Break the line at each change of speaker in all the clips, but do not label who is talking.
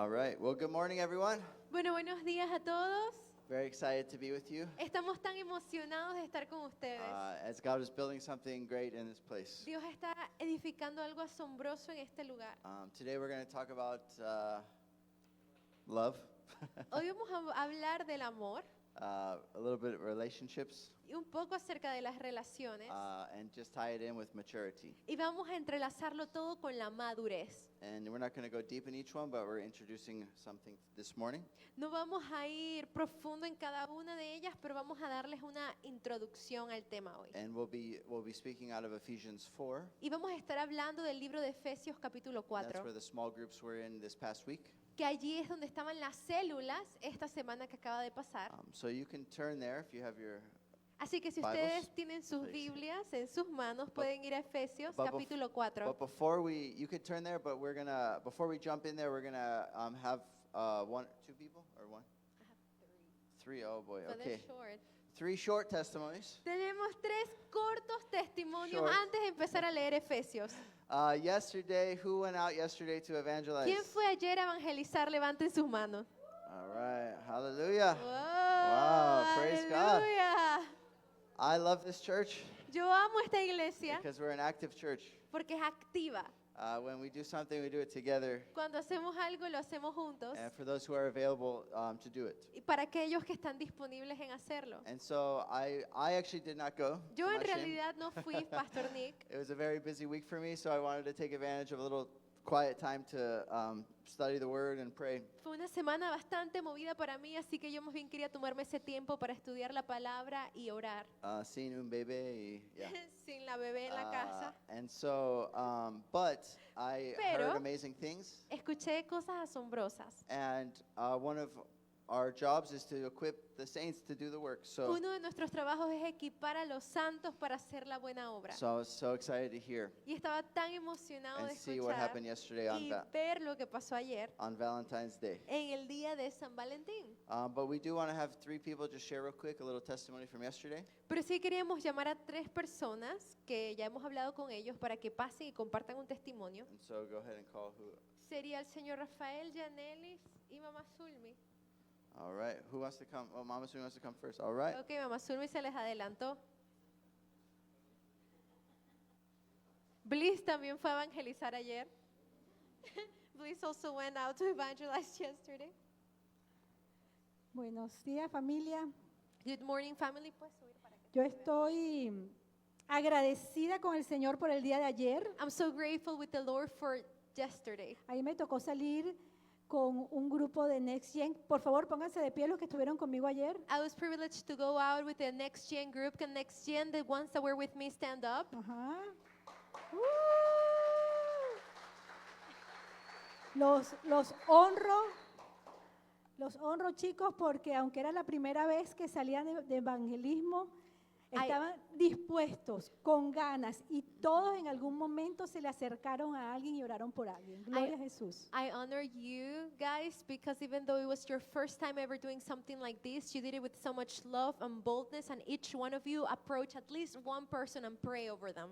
All right. Well, good morning, everyone.
Bueno, buenos días a todos.
Very excited to be with you
Estamos tan emocionados de estar con ustedes.
as God is building something great in this place.
Dios está edificando algo asombroso en este lugar.
Today we're going to talk about love,
Hoy vamos a hablar del amor
a little bit of relationships,
y un poco acerca de las relaciones.
and just tie it in with maturity.
Y vamos a entrelazarlo todo con la madurez.
And we're not going to go deep in each one, but we're introducing something this morning.
No vamos a ir profundo en cada una de ellas, pero vamos a darles una introducción al tema hoy.
And we'll be speaking out of Ephesians 4.
Y vamos a estar hablando del libro de Efesios capítulo
That's
4,
where the small groups were in this past week.
que allí es donde estaban las células esta semana que acaba de pasar.
So you can turn there if you have your.
Así que si
Bibles,
ustedes tienen sus
please.
Biblias en sus manos, pueden ir a Efesios
but bef-
capítulo 4.
But you could turn there, but before we jump in there, we're gonna have two people or one? Three. Oh boy.
So
Okay.
they're short.
3 short testimonies.
Tenemos 3 cortos testimonios
Short.
antes de empezar a leer Efesios.
Yesterday, who went out yesterday to evangelize?
¿Quién fue ayer a evangelizar? Levanten sus manos.
All right. Hallelujah.
Wow,
praise God.
aleluya.
I love this church
Yo amo esta iglesia
because we're an active church.
porque es activa.
When we do something, we do it together.
Cuando hacemos algo, lo hacemos juntos.
And for those who are available to do it.
Y para aquellos que están disponibles en hacerlo.
And so I actually did not go.
Yo
to
en
my shame.
realidad no fui, Pastor Nick.
It was a very busy week for me, so I wanted to take advantage of a little quiet time to study the Word and pray.
Fue una semana bastante movida para mí, así que yo más bien quería tomarme ese tiempo para estudiar la palabra y orar.
Sin un bebé, y, yeah.
Sin la bebé en la casa.
And so, but I
Pero-
heard amazing things,
Escuché cosas asombrosas.
and one of our jobs is to equip the saints to do the work. So,
Uno de nuestros trabajos es equipar a los santos para hacer la buena obra.
so I was so excited to hear
Y estaba tan emocionado
and
de
see what
escuchar
happened yesterday
y ver lo que pasó ayer
on Valentine's Day.
en el día de San Valentín.
But we do want to have 3 people just share real quick a little testimony from yesterday.
Pero sí queríamos llamar a 3 personas que ya hemos hablado con ellos para que pasen y compartan un testimonio.
And so go ahead and call who.
Sería el señor Rafael, Yanelis y Mamá Zulmi.
All right. Who wants to come? Oh, Mama Sue wants to come first. All right.
Ok, Mamá Zulmi se les adelantó. Bliss también fue a evangelizar ayer. Bliss also went out to evangelize yesterday.
Buenos días, familia.
Good morning, family. ¿Puedes subir para que
Yo estoy agradecida con el Señor por el día de ayer.
I'm so grateful with the Lord for yesterday.
Ahí me tocó salir con un grupo de Next Gen. Por favor, pónganse de pie los que estuvieron conmigo ayer.
I was privileged to go out with the Next Gen group. Can Next Gen, the ones that were with me, stand up?
Ajá. Los honro, chicos, porque aunque era la primera vez que salían de evangelismo, estaban dispuestos, con ganas, y todos en algún momento se le acercaron a alguien y oraron por alguien. Gloria a Jesús.
I honor you guys because even though it was your first time ever doing something like this, you did it with so much love and boldness, and each one of you approach at least one person and pray over them.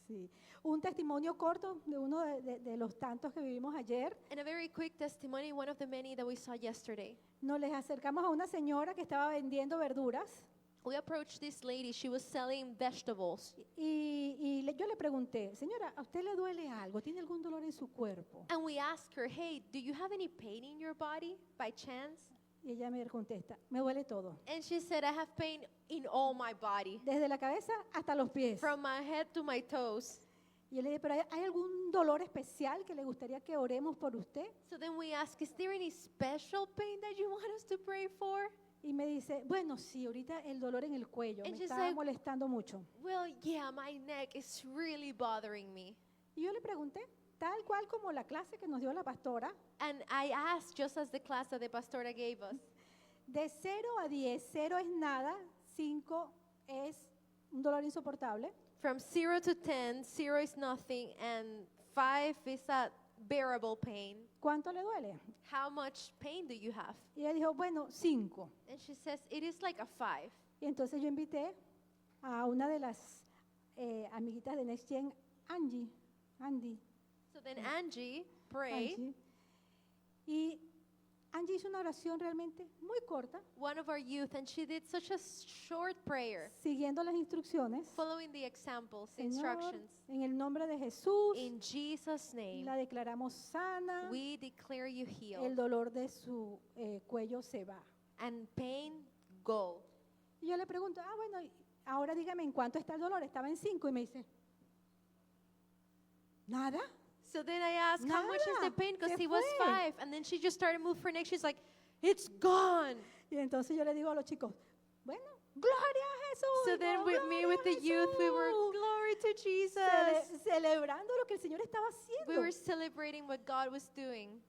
Sí. Un testimonio corto de uno de los tantos que vivimos ayer.
And a very quick testimony, one of the many that we saw yesterday.
Nos les acercamos a una señora que estaba vendiendo verduras
We approached this lady. She was selling vegetables.
yo le pregunté, señora, ¿a usted le duele algo? ¿Tiene algún dolor en su cuerpo?
And we asked her, hey, do you have any pain in your body by chance?
Y ella me contesta, me duele todo,
And she said, I have pain in all my body,
desde la cabeza hasta los pies.
from my head to my toes.
Y yo le dije, ¿pero hay algún dolor especial que le gustaría que oremos por usted?
So then we asked, is there any special pain that you want us to pray for?
Y me dice, bueno, sí, ahorita el dolor en el cuello
And
me
she
está
said-
molestando mucho.
Well, yeah, my neck is really bothering me.
Y yo le pregunté, tal cual como la clase que nos dio la pastora,
And I asked, just as the class that the pastora gave us,
de 0 a 10, 0 es nada, 5 es un dolor insoportable,
from 0 to 10, 0 is nothing, and 5 is a bearable pain.
¿cuánto le duele?
How much pain do you have?
Y ella dijo, bueno, 5.
And she says, it is like a 5.
Y entonces yo invité a una de las amiguitas de Next Gen, Andy.
So then Angie prayed,
Angie. Y Angie hizo una oración realmente muy corta,
One of our youth, and she did such a short prayer,
siguiendo las instrucciones.
following the examples, the
Señor,
instructions.
en el nombre de Jesús,
In Jesus' name,
la declaramos sana,
we declare you
el
healed,
dolor de su cuello se va.
and pain go.
Y yo le pregunto, bueno, y ahora dígame en cuánto está el dolor. Estaba en 5 y me dice, nada.
So then I asked, how much is the
Nada,
pain? Because
se
he was
fue.
5. And then she just started to move her neck. She's like, it's gone.
Y entonces yo le digo a los chicos, bueno, gloria a Jesús.
So
Y
then
no,
with me,
"Gloria
with
a
the youth, we were,
Jesús".
glory to Jesus.
Celebrando lo que el Señor estaba
We
haciendo.
were celebrating what God was doing.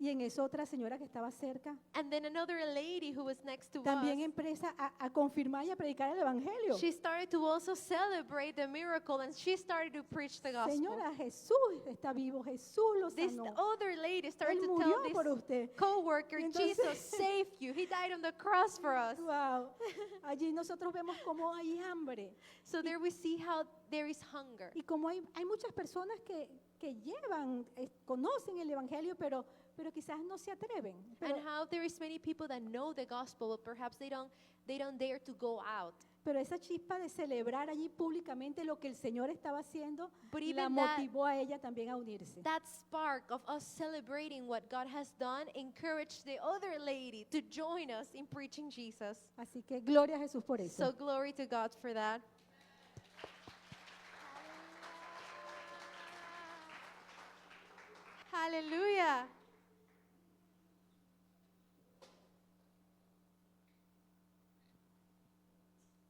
Y en eso otra señora que estaba cerca
And then another lady who was next to
también
us,
empieza a confirmar y a predicar el Evangelio.
she started to also celebrate the miracle, and she started to preach the gospel.
Señora, Jesús está vivo, Jesús lo
This
sanó.
other lady started
Él
to
murió
tell
por
this
usted.
co-worker,
Y entonces-
Jesus saved you. He died on the cross for us.
Wow. Allí nosotros vemos cómo hay hambre
So there we see how there is hunger.
y cómo hay muchas personas que llevan, conocen el Evangelio, pero quizás no se atreven. Pero,
And how there is many people that know the gospel, but perhaps they don't dare to go out.
pero esa chispa de celebrar allí públicamente lo que el Señor estaba haciendo
But
la
even that-
motivó a ella también a unirse.
That spark of us celebrating what God has done encouraged the other lady to join us in preaching Jesus.
Así que gloria a Jesús por eso.
So glory to God for that. Hallelujah.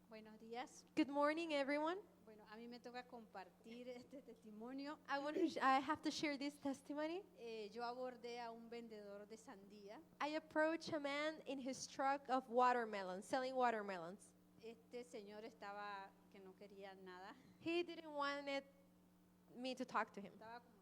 Buenos días.
Good morning, everyone.
Bueno, a mí me toca compartir este testimonio.
I have to share this testimony.
Yo abordé a un vendedor de sandía.
I approached a man in his truck of watermelons, selling watermelons.
Este señor estaba que no quería nada.
He didn't want me to talk to him.
Estaba como,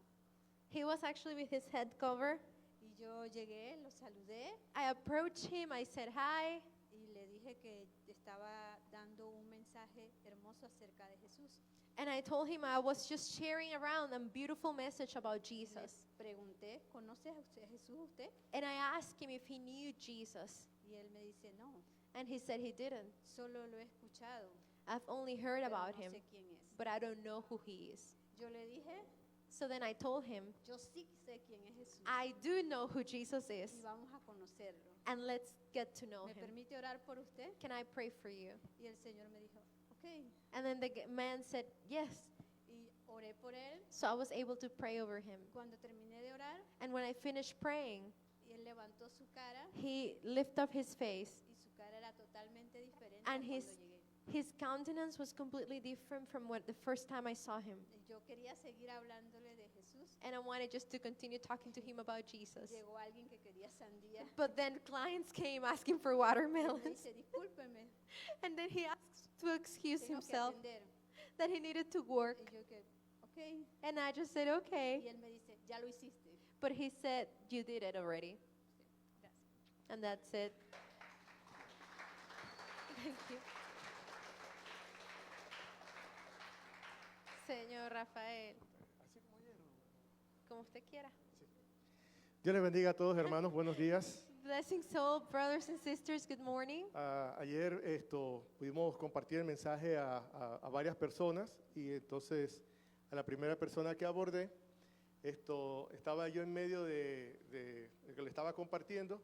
He was actually with his head cover.
y yo llegué, lo saludé
I approached him, I said hi,
y le dije que estaba dando un mensaje hermoso acerca de Jesús.
and I told him I was just sharing around a beautiful message about
Y le
Jesus.
pregunté, ¿conoce a Jesús usted?
And I asked him if he knew Jesus,
Y él me dice, no,
and he said he didn't.
solo lo he escuchado.
I've only heard
pero
about
no
him,
sé quién es.
but I don't know who he is.
Yo le dije,
So then I told him,
yo sí sé quién es Jesús.
I do know who Jesus is,
Y vamos a conocerlo.
and let's get to know
¿Me
him.
permite orar por usted?
Can I pray for you?
Y el Señor me dijo, ok.
And then the man said, yes.
Y oré por él.
So I was able to pray over him.
Cuando terminé de orar,
And when I finished praying,
y él levantó su cara
he lifted up his face,
y su cara era totalmente diferente
And
a
his-
cuando llegué.
his countenance was completely different from what the first time I saw him.
Y yo quería seguir hablándole de Jesús.
And I wanted just to continue talking to him about Jesus.
Llegó alguien que quería sandía.
But then clients came asking for
Y me
watermelons.
dice, discúlpeme,
And then he asked to excuse
tengo que
himself
atender.
that he needed to work.
Y yo que, ok.
And I just said, okay.
Y él me dice, ya lo hiciste.
But he said, you did it already.
Gracias.
And that's it. Thank you. Señor Rafael, como usted quiera.
Dios les bendiga a todos, hermanos. Buenos días.
Blessings all, brothers and sisters. Good morning.
Ayer pudimos compartir el mensaje a varias personas y entonces a la primera persona que abordé, estaba yo en medio de que le estaba compartiendo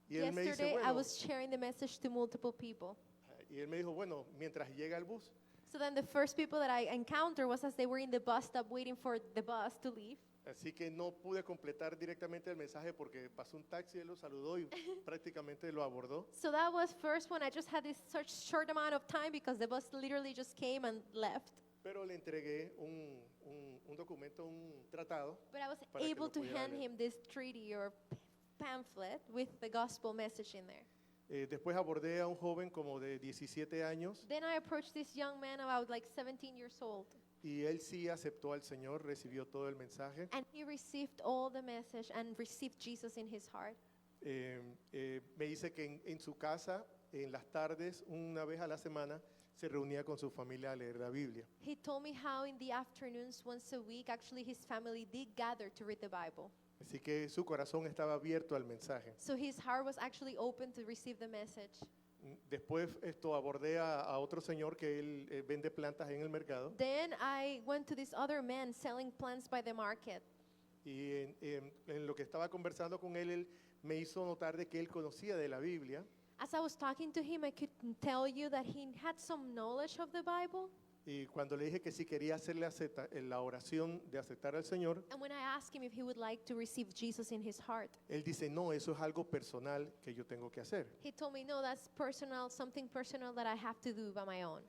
y él me dice,
Yesterday, I
bueno,
was sharing the message to multiple people.
y él me dijo, bueno, mientras llega el bus,
So then the first people that I encountered was as they were in the bus stop waiting for the bus to leave.
así que no pude completar directamente el mensaje porque pasó un taxi, él lo saludó y prácticamente lo abordó.
So that was first one. I just had this such short amount of time because the bus literally just came and left.
Pero le entregué un documento, un tratado.
But I was
Para que
able
lo
to
pudiera
hand
leer.
him this treaty or pamphlet with the gospel message in there.
Después abordé a un joven como de 17 años
Then I approached this young man about like 17 years old.
y él sí aceptó al Señor, recibió todo el mensaje.
And he received all the message and received Jesus in his heart.
Me dice que en su casa, en las tardes, una vez a la semana, se reunía con su familia a leer la Biblia.
He told me how in the afternoons, once a week, actually his family did gather to read the Bible.
Así que su corazón estaba abierto al mensaje.
So his heart was actually open to receive the message.
Después abordé a otro señor que él vende plantas en el mercado.
Then I went to this other man selling plants by the market.
Y en lo que estaba conversando con él, él me hizo notar de que él conocía de la Biblia.
As I was talking to him, I could tell you that he had some knowledge of the Bible.
Y cuando le dije que si quería hacerle la oración de aceptar al Señor,
And when I asked him if he would like to receive Jesus in his heart,
él dice, no, eso es algo personal que yo tengo que hacer.
he told me, no, that's personal, something personal that I have to do by my own.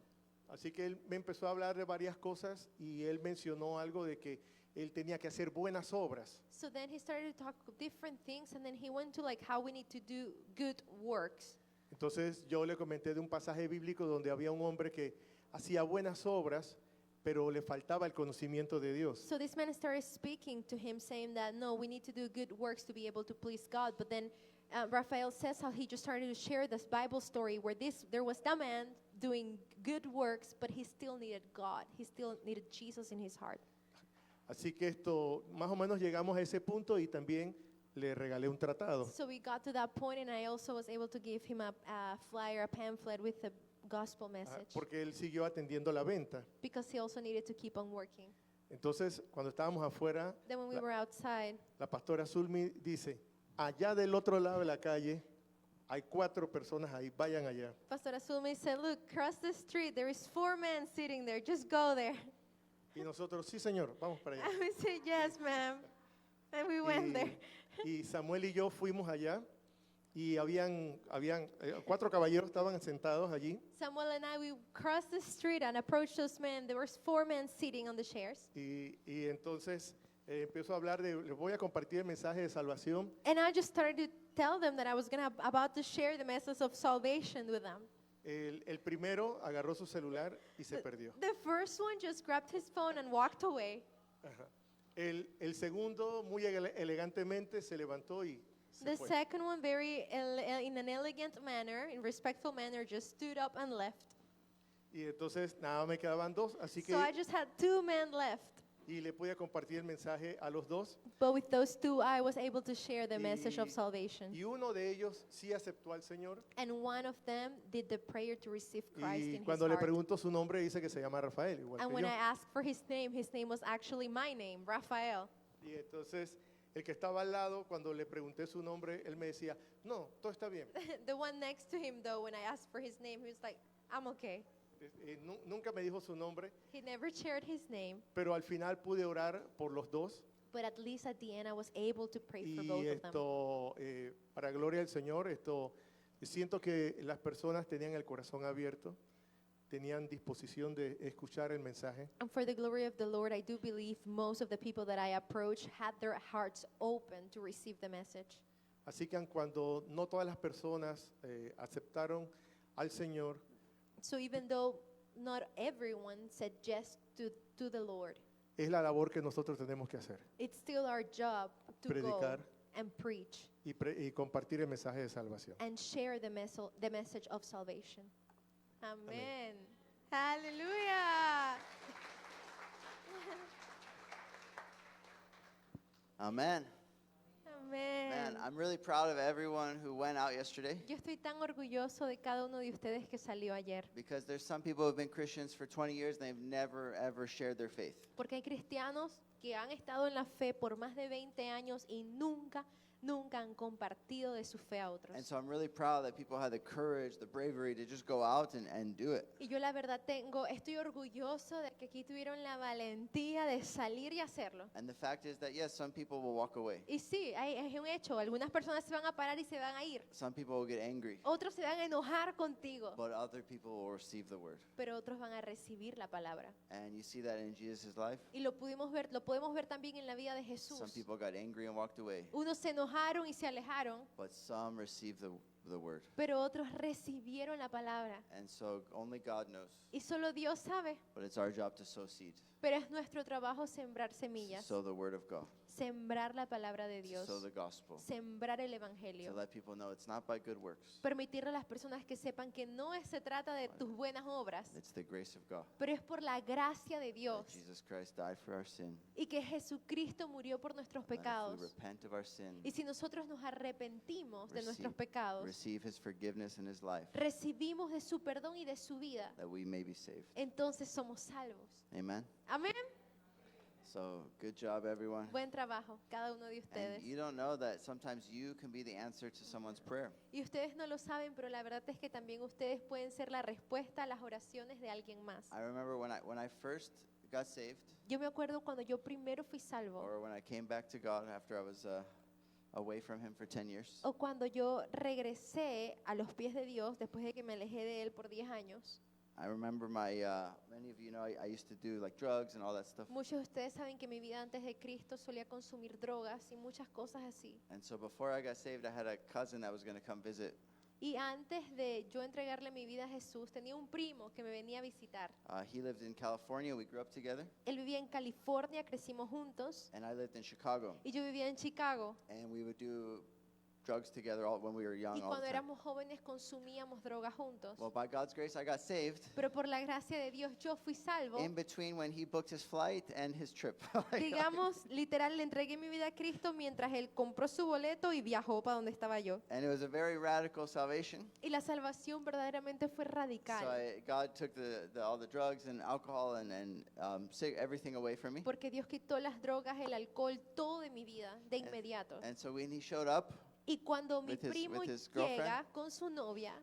Así que él me empezó a hablar de varias cosas y él mencionó algo de que él tenía que hacer buenas obras.
So then he started to talk different things, and then he went to like how we need to do good works.
Entonces yo le comenté de un pasaje bíblico donde había un hombre que hacía buenas obras, pero le faltaba el conocimiento de Dios.
So this man started speaking to him, saying that no, we need to do good works to be able to please God. But then Raphael says how he just started to share this Bible story where there was that man doing good works, but he still needed God. He still needed Jesus in his heart.
Así que más o menos llegamos a ese punto y también le regalé un tratado.
So we got to that point, and I also was able to give him a flyer, a pamphlet with the gospel message,
Porque él siguió atendiendo la venta.
because he also needed to keep on working.
Entonces, cuando estábamos afuera,
Then when we
La-
were outside,
la pastora Zulmi dice, allá del otro lado de la calle hay 4 personas ahí, vayan allá.
Pastor Azulme said, look, cross the street, there is 4 men sitting there, just go there.
Y nosotros, sí señor, vamos para allá.
And we said, yes, ma'am. And we went there.
Y Samuel y yo fuimos allá y habían 4 caballeros estaban sentados allí
Samuel and I, we crossed the street and approached those men. There was 4 men sitting on the chairs.
y entonces empezó a hablar les voy a compartir el mensaje de salvación.
And I just started to tell them that I was about to share the message of salvation with them.
El primero agarró su celular y se perdió.
The first one just grabbed his phone and walked away.
Ajá. El segundo muy elegantemente se levantó y se
The
fue.
second one, in an elegant manner, in respectful manner, just stood up and left.
Y entonces nada, me quedaban 2, así que
So I just had 2 men left.
y le pude compartir el mensaje a los 2
But with those 2, I was able to share the message of
Y-
salvation.
y uno de ellos sí aceptó al Señor.
And one of them did the prayer to receive Christ
Y
in his
cuando le
heart.
pregunto su nombre dice que se llama Rafael, igual
And
que
when
yo.
I asked for his name was actually my name, Raphael.
Y entonces el que estaba al lado, cuando le pregunté su nombre, él me decía, no, todo está bien.
The one next to him, though, when I asked for his name, he was like, I'm okay.
Nunca me dijo su nombre,
He never shared his name,
pero al final pude orar por los 2.
but at least at the end I was able to pray for
Y
both of them.
para gloria del Señor, siento que las personas tenían el corazón abierto, tenían disposición de escuchar el mensaje.
And for the glory of the Lord, I do believe most of the people that I approach had their hearts open to receive the message.
Así que cuando no todas las personas aceptaron al Señor,
So even though not everyone said yes to the Lord,
es la labor que nosotros tenemos que hacer,
it's still our job to
Predicar.
go and preach
y compartir el mensaje de salvación.
and share the message of salvation. Amen. Hallelujah.
Amen.
Amen.
Man, I'm really proud of everyone who went out yesterday
Yo estoy tan orgulloso de cada uno de ustedes que salió ayer,
because there's some people who have been Christians for 20 years and they've never ever shared their faith.
porque hay cristianos que han estado en la fe por más de 20 años y nunca han compartido de su fe a otros.
And so I'm really proud that people had the courage, the bravery to just go out and do it.
Y yo la verdad estoy orgulloso de que aquí tuvieron la valentía de salir y hacerlo.
And the fact is that yes, some people will walk away.
Y sí, es un hecho, algunas personas se van a parar y se van a ir,
Some people will get angry,
otros se van a enojar contigo,
but other people will receive the word.
pero otros van a recibir la palabra.
And you see that in Jesus' life.
Y lo podemos ver también en la vida de Jesús.
Some people got angry and walked away,
Unos se enojaron y se alejaron,
but some received the word.
pero otros recibieron la palabra.
And so only God knows,
Y solo Dios sabe,
but it's our job to sow seed,
pero es nuestro trabajo sembrar semillas,
sow the word of God.
Sembrar la palabra de
to
Dios.
sow the gospel,
Sembrar el
to
evangelio.
let people know it's not by good works,
Permitirle a las personas que sepan que no se trata de tus buenas obras,
it's the grace of God.
pero es por la gracia de
That
Dios.
Jesus Christ died for our sin.
Y que Jesucristo murió por nuestros
And that if
pecados.
we repent of our sin,
Y si nosotros nos arrepentimos de nuestros
receive,
pecados,
receive his forgiveness in his life,
recibimos de su perdón y de su vida,
that we may be saved.
entonces somos salvos.
Amen.
Amén.
So good job, everyone.
Buen trabajo, cada uno de ustedes.
And you don't know that sometimes you can be the answer to someone's prayer.
Y ustedes no lo saben, pero la verdad es que también ustedes pueden ser la respuesta a las oraciones de alguien más.
I remember when I first got saved,
Yo me acuerdo cuando yo primero fui salvo,
or when I came back to God after I was away from him for 10 years.
o cuando yo regresé a los pies de Dios después de que me alejé de Él por 10 años.
I remember many of you know, I used to do like drugs and all that stuff.
Muchos de ustedes saben que mi vida antes de Cristo solía consumir drogas y muchas cosas así.
And so before I got saved, I had a cousin that was going to come visit.
Y antes de yo entregarle mi vida a Jesús, tenía un primo que me venía a visitar.
He lived in California. We grew up together.
Él vivía en California, crecimos juntos,
And I lived in Chicago.
y yo vivía en Chicago.
And we would do drugs together when we were young
Y
all
cuando
the time.
éramos jóvenes consumíamos drogas juntos.
Well, by God's grace, I got saved
Pero por la gracia de Dios yo fui salvo.
in between when he booked his flight and his trip.
Digamos, literal, le entregué mi vida a Cristo mientras él compró su boleto y viajó para donde estaba yo.
And it was a very radical salvation.
Y la salvación verdaderamente fue
So
radical.
God took all the drugs and alcohol and everything away from me.
Porque Dios quitó las drogas, el alcohol, todo de mi vida de inmediato.
And so when he showed up,
Y cuando mi
with
primo
his
llega con su novia,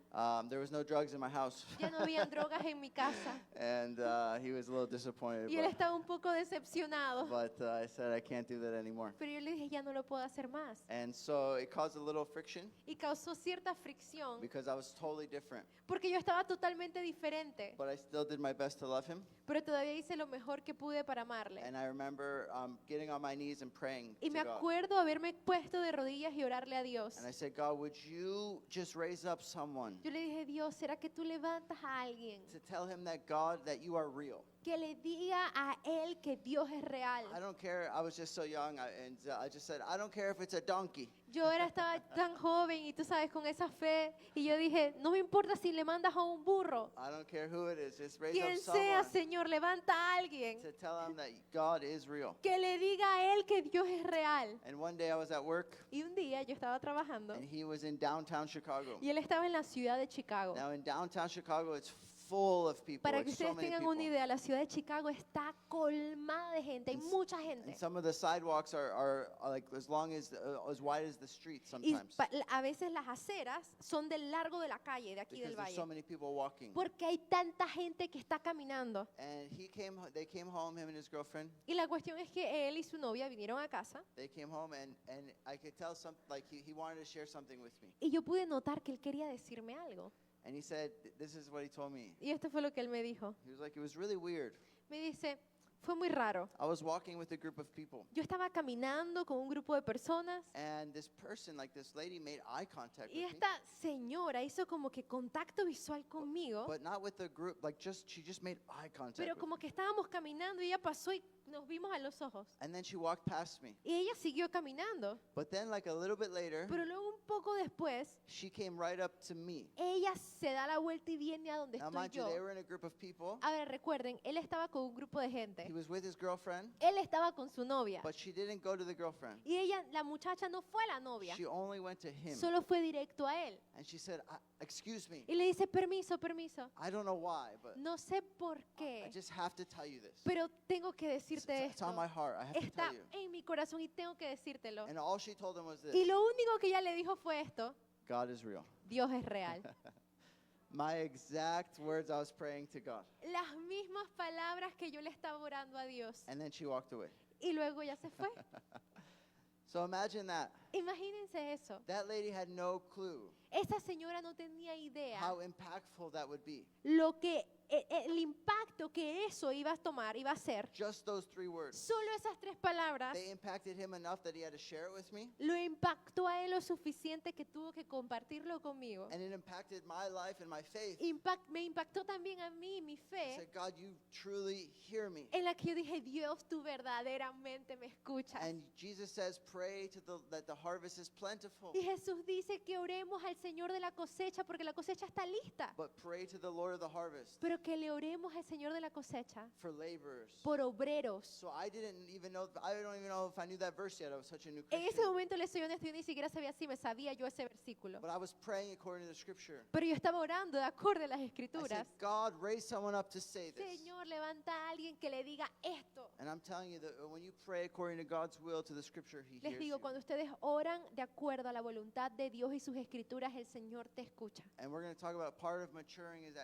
there was no drugs in my house.
ya no habían drogas en mi casa.
And he was a little disappointed.
Y él estaba un poco decepcionado.
But I said, I can't do that anymore.
Pero yo le dije, ya no lo puedo hacer más.
And so it caused a little friction
Y causó cierta fricción
because I was totally different.
porque yo estaba totalmente diferente.
But I still did my best to love him.
Pero todavía hice lo mejor que pude para amarle.
And I remember getting on my knees and praying
Y
to
me
God.
acuerdo haberme puesto de rodillas y orarle a Dios.
And I said, God, would you just raise up someone
Yo le dije, Dios, ¿será que tú levantas a alguien
to tell him that God, that you are real?
que le diga a él que Dios es real?
I don't care. I was just so young, and I just said, I don't care if it's a donkey.
Estaba tan joven y tú sabes, con esa fe. Y yo dije, no me importa si le mandas a un burro.
I don't care who it is. Just raise
Quien
up
sea,
someone
Señor, levanta a alguien
to tell him that God is real.
que le diga a él que Dios es real.
And one day I was at work,
Y un día yo estaba trabajando
and he was in downtown Chicago.
y él estaba en la ciudad de Chicago.
Now in downtown Chicago, it's full of people.
Para
Like
que
so
ustedes
many
tengan
people.
una idea, la ciudad de Chicago está colmada de gente, hay
And s-
mucha
And
gente.
some of the sidewalks are like as wide as the street
Y
sometimes.
a veces las aceras son del largo de la calle, de aquí
Because
del
there's so
valle.
many people walking.
Porque hay tanta gente que está caminando.
And they came home, him and his girlfriend.
Y la cuestión es que él y su novia vinieron a casa
They came home, and I could tell like he wanted to share something with me.
y yo pude notar que él quería decirme algo.
And he said, this is what he told me.
Y esto fue lo que él me dijo.
He was like, it was really weird.
Me dice, fue muy raro.
I was walking with a group of people,
Yo estaba caminando con un grupo de personas
and this person, like this lady, made eye contact
y
with me,
esta señora hizo como que contacto visual conmigo,
but not with the group. Like she just made eye contact
pero
with
como
me.
que estábamos caminando y ella pasó y nos vimos a los ojos.
And then she walked past me.
Y ella siguió caminando,
But then, like a little bit later,
pero luego un poco después,
she came right up to me.
ella se da la vuelta y viene a donde
Now,
estoy
mind you,
yo.
they were in a group of people.
Ahora recuerden, él estaba con un grupo de gente.
He was with his girlfriend,
Él estaba con su novia.
but she didn't go to the girlfriend.
Y ella, la muchacha no fue a la novia,
She only went to him.
solo fue directo a él.
And she said, excuse me,
Y le dice, permiso, permiso.
I don't know why, but
No sé por
I
qué,
just have to tell you this.
pero tengo que
It's,
decirte
it's on
esto.
my heart. I have to
Está
tell you.
en mi corazón y tengo que decírtelo.
And all she told him was
Y
this:
lo único que ella le dijo fue esto:
God is real.
Dios es real.
My exact words I was praying to God.
Las mismas palabras que yo le estaba orando a Dios.
And then she walked away.
Y luego ya se fue.
So imagine that.
Imagínense eso.
That lady had no clue
Esa señora no tenía idea
how impactful that would be.
lo que el impacto impacto que eso iba a tomar, iba a ser,
just those 3 words,
solo esas 3 palabras,
they impacted him enough that he had to share it with me.
lo impactó a él lo suficiente que tuvo que compartirlo conmigo.
And it impacted my life and my faith.
Me impactó también a mí, mi
I
fe,
said, God, you truly hear me.
en la que yo dije, Dios, tú verdaderamente me escuchas.
And Jesus says, pray that the harvest is plentiful.
Y Jesús dice que oremos al Señor de la cosecha porque la cosecha está lista.
But pray to the Lord of the harvest
Pero que le oremos al Señor de la cosecha
for laborers.
por obreros.
So I don't even know if I knew that verse yet. I was such a new
En ese
Christian.
momento le soy honesta, yo ni siquiera sabía si me sabía yo ese versículo.
But I was praying according to the scripture.
Pero yo estaba orando de acuerdo a las
I said,
escrituras.
God, raise someone up to say this.
Señor, levanta a alguien que le diga esto.
And I'm telling you that when you pray according to God's will to the scripture, He
Les
hears
digo,
you.
cuando ustedes oran de acuerdo a la voluntad de Dios y sus escrituras, el Señor te escucha.
And we're going to talk about part of maturing is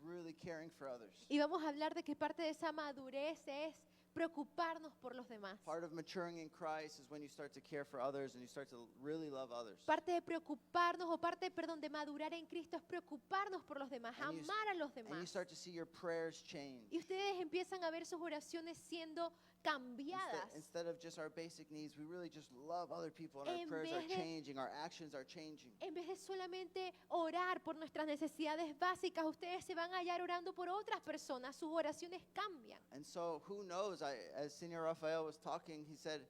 really caring for others.
Y vamos a hablar de que parte de esa madurez es preocuparnos por los demás.
Part of maturing in Christ is when you start to care for others and you start to really love others.
Parte de preocuparnos o parte, perdón, de madurar en Cristo es preocuparnos por los demás,
And you-
amar a los
And you
demás.
start to see your prayers change.
Y ustedes empiezan a ver sus oraciones siendo cambiadas.
Instead of just our basic needs, we really just love other people and our
En
prayers are
vez de-
changing, our actions are changing.
En vez de solamente orar por nuestras necesidades básicas, ustedes se van a hallar orando por otras personas, sus oraciones cambian.
And so who knows, as Senor Rafael was talking, he said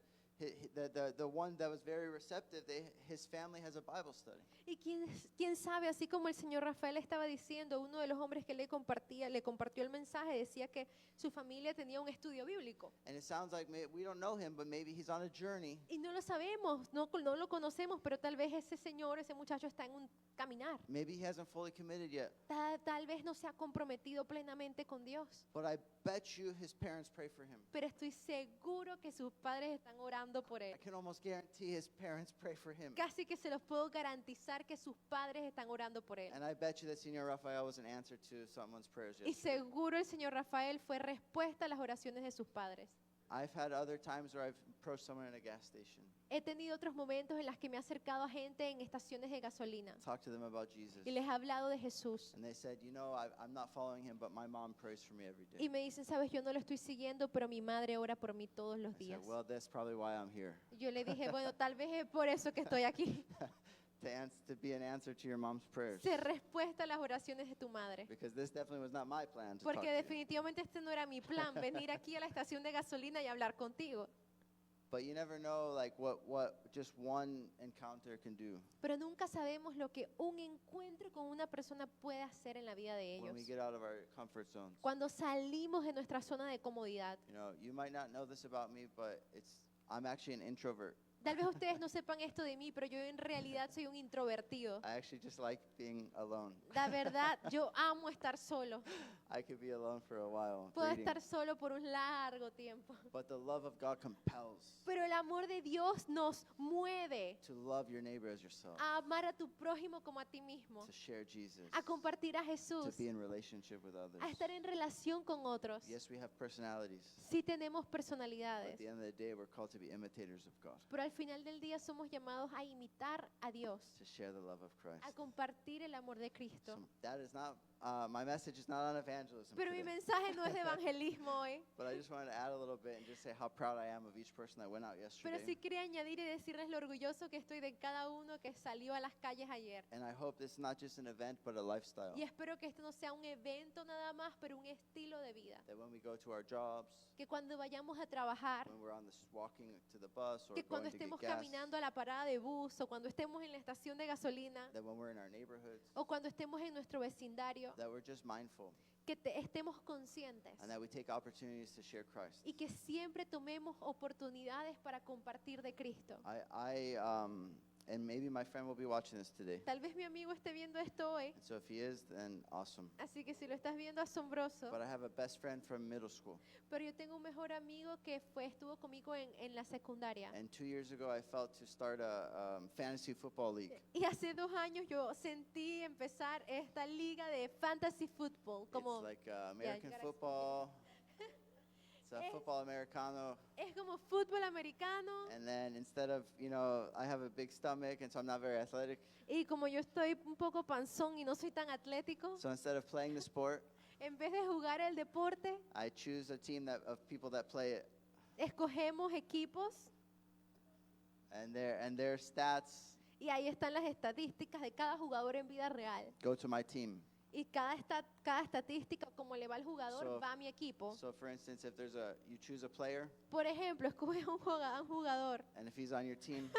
the one that was very receptive, his family has a Bible study.
Y quién sabe, así como el señor Rafael estaba diciendo, uno de los hombres que le compartió el mensaje, decía que su familia tenía un estudio bíblico.
And it sounds like we don't know him, but maybe he's on a journey.
Y no lo sabemos, no lo conocemos, pero tal vez ese señor, ese muchacho está en un caminar.
Maybe he hasn't fully committed yet.
Tal vez no se ha comprometido plenamente con Dios.
But I bet you his parents pray for him.
Pero estoy seguro que sus padres están orando por
I
él.
can almost guarantee his parents pray for him.
Casi que se los puedo garantizar que sus padres están orando por él.
And I bet you that Senor Rafael was an answer to someone's prayers
Y
yesterday.
seguro el señor Rafael fue respuesta a las oraciones de sus padres.
I've had other times where I've approached someone in a gas station,
He tenido otros momentos en los que me he acercado a gente en estaciones de gasolina
talked to them about Jesus.
y les he hablado de Jesús.
And they said, I'm not following him, but my mom prays for me every day.
Y me dicen, sabes, yo no lo estoy siguiendo, pero mi madre ora por mí todos los
I
días.
said, well, that's probably why I'm here,
Y yo le dije, bueno, tal vez es por eso que estoy aquí.
to be an answer to your mom's prayers.
Ser respuesta a las oraciones de tu madre.
Because this definitely was not my plan to talk
Porque
to you.
definitivamente este no era mi plan, venir aquí a la estación de gasolina y hablar contigo.
But you never know like what just one encounter can do
Pero nunca sabemos lo que un encuentro con una persona puede hacer en la vida de
when we
ellos.
get out of our comfort zones.
Cuando salimos de nuestra zona de comodidad.
You might not know this about me, but I'm actually an introvert.
Tal vez ustedes no sepan esto de mí, pero yo en realidad soy un introvertido.
I actually just like being alone.
La verdad, yo amo estar solo.
I could be alone for a while,
Puedo
reading.
estar solo por un largo tiempo.
But the love of God compels
Pero el amor de Dios nos mueve
to love your neighbor as yourself,
a amar a tu prójimo como a ti mismo,
to share Jesus,
a compartir a
to
Jesús,
be in relationship with others.
a estar en relación con otros.
Yes, we have personalities.
Sí tenemos
But at
personalidades,
the end of the day, we're called to be imitators of God,
pero al final del día somos llamados a imitar a Dios,
to share the love of Christ.
a compartir el amor de Cristo.
So that is not, my message is not on evangelism
Pero mi
today.
mensaje no es de evangelismo hoy,
But I just wanted to add a little bit and just say how proud I am of each person that went out
pero
yesterday.
sí quería añadir y decirles lo orgulloso que estoy de cada uno que salió a las calles ayer.
And I hope this is not just an event, but a lifestyle.
Y espero que esto no sea un evento nada más, pero un estilo de vida.
That when we go to our jobs,
Que cuando vayamos a trabajar,
when we're walking to the bus or
que cuando
going to get
estemos
gas,
caminando a la parada de bus o cuando estemos en la estación de gasolina
that when we're in our neighborhoods,
o cuando estemos en nuestro vecindario,
that we're just mindful
que estemos conscientes
and that we take opportunities to share Christ.
y que siempre tomemos oportunidades para compartir de Cristo.
And maybe my friend will be watching this today.
Tal vez mi amigo esté viendo esto hoy,
And so if he is, then awesome.
así que si lo estás viendo, asombroso.
But I have a best friend from middle school.
Pero yo tengo un mejor amigo que estuvo conmigo en la secundaria.
And 2 years ago, I felt to start a fantasy football league.
Y hace 2 años yo sentí empezar esta liga de fantasy football, como
It's like American
gotta
football. It's
Es-
football americano.
es como fútbol americano.
And then instead of, I have a big stomach, and so I'm not very athletic.
Y como yo estoy un poco panzón y no soy tan atlético,
So instead of playing the sport,
En vez de jugar el deporte,
I choose a team of people that play it,
escogemos equipos
and their stats
y ahí están las estadísticas de cada jugador en vida real.
go to my team.
Y cada estadística, como le va al jugador,
So-
va a mi equipo.
So, for instance, if you choose a player,
Por ejemplo, escoges un jugador
and if he's on your team,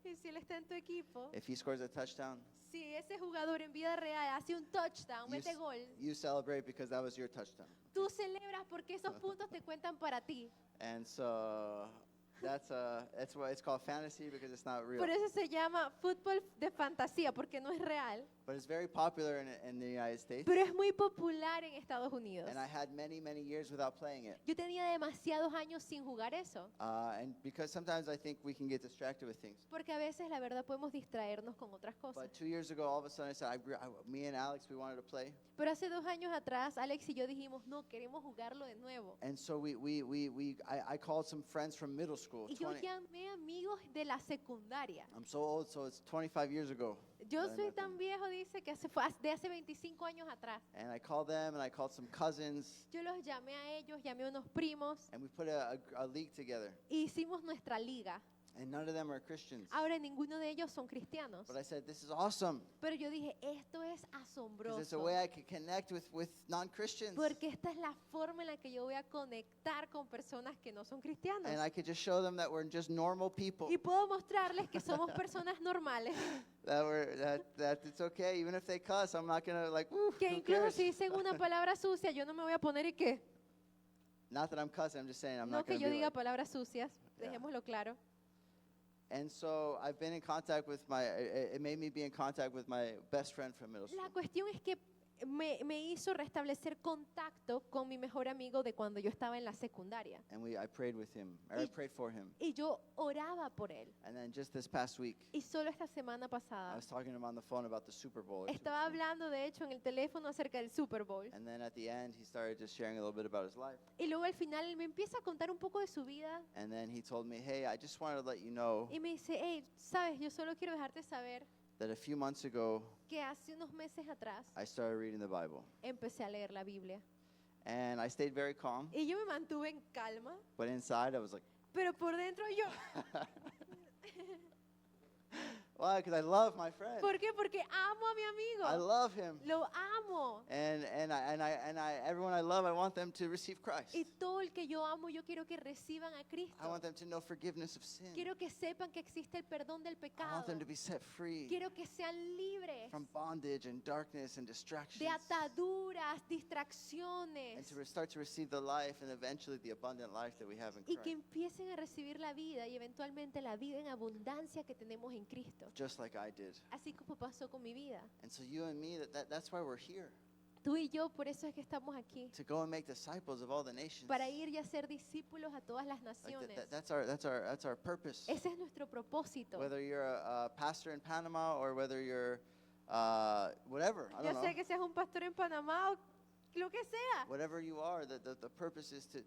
y si él está en tu equipo,
if he scores a touchdown,
si ese jugador en vida real hace un touchdown,
you,
mete
s-
gol,
you celebrate because that was your touchdown.
tú celebras porque esos puntos te cuentan para ti.
And so that's why it's called fantasy, because it's not real.
Por eso se llama fútbol de fantasía, porque no es real.
But it's very popular in the United States.
Pero es muy popular en Estados Unidos.
And I had many years without playing it.
Yo tenía demasiados años sin jugar eso.
And because sometimes I think we can get distracted with things.
Porque a veces, la verdad, podemos distraernos con otras cosas.
But 2 years ago, all of a sudden I said, me and Alex, we wanted to play.
Pero hace 2 años atrás, Alex y yo dijimos, no, queremos jugarlo de nuevo.
And so I called some friends from middle school.
Y yo
20
llamé amigos de la secundaria.
I'm so old, so it's 25 years ago.
Yo
Then
soy
nothing.
tan viejo, dice, que de hace 25 años atrás.
And I called them, and I called some cousins,
Yo los llamé a ellos, llamé a unos primos,
and we put a league together.
y hicimos nuestra liga.
And none of them are Christians.
Ahora, ninguno de ellos son cristianos.
But I said, this is awesome,
Pero yo dije, esto es
because it's a
asombroso.
way I can connect with non-Christians.
Porque esta es la forma en la que yo voy a conectar con personas que no son cristianos.
And I could just show them that we're just normal people.
Y puedo mostrarles que somos personas normales,
That it's okay, even if they cuss, I'm not gonna like, woo,
que
who
incluso
cares?
si dicen una palabra sucia, yo no me voy a poner y que,
Not that I'm cussing, I'm just saying I'm
no
not
que
gonna
yo
be
diga
like.
palabras sucias,
Yeah.
dejémoslo claro.
And so I've been in contact with it made me be in contact with my best friend from middle school.
La cuestión es que me hizo restablecer contacto con mi mejor amigo de cuando yo estaba en la secundaria.
And I prayed with him, or I
Y-
prayed for him.
Y yo oraba por él.
And then just this past week,
Y solo esta semana
I
pasada
was talking to him on the phone about the Super Bowl. or two
estaba
weeks ago.
hablando, de hecho, en el teléfono acerca del Super Bowl.
And then at the end, he started just sharing a little bit about his life.
Y luego al final él me empieza a contar un poco de su vida
And then he told me, hey, I just wanted to let you know
y me dice, hey, sabes, yo solo quiero dejarte saber
that a few months ago,
que hace unos meses atrás
I started reading the Bible.
empecé a leer la Biblia.
And I stayed very calm,
Y yo me mantuve en calma,
but inside I was like,
pero por dentro yo,
why? Because I love my friend.
¿por qué? Porque amo a mi
I
amigo.
love him.
Lo amo.
And everyone I love, I want them to receive Christ.
Y todo el que yo amo, yo quiero que reciban a
I
Cristo.
want them to know forgiveness of sin.
Quiero que sepan que existe el perdón del
I want
pecado.
them to be set free
Quiero que sean libres
from bondage and darkness and
de
distractions.
ataduras,
And
distracciones.
to start to receive the life and eventually the abundant life that we have in
Y que
Christ.
empiecen a recibir la vida y eventualmente la vida en abundancia que tenemos en Cristo.
Just like I did.
Así como pasó con mi vida.
And so you and me, that's why we're here.
Tú y yo, por eso es que estamos aquí.
To go and make disciples of all the nations.
Para ir y hacer discípulos a todas las
Like
naciones.
that's our purpose.
Ese es nuestro propósito.
Whether you're a pastor in Panama or whether you're whatever, I
Ya
don't
sea
know.
que seas un pastor en Panamá o lo que sea.
Whatever you are, the purpose is to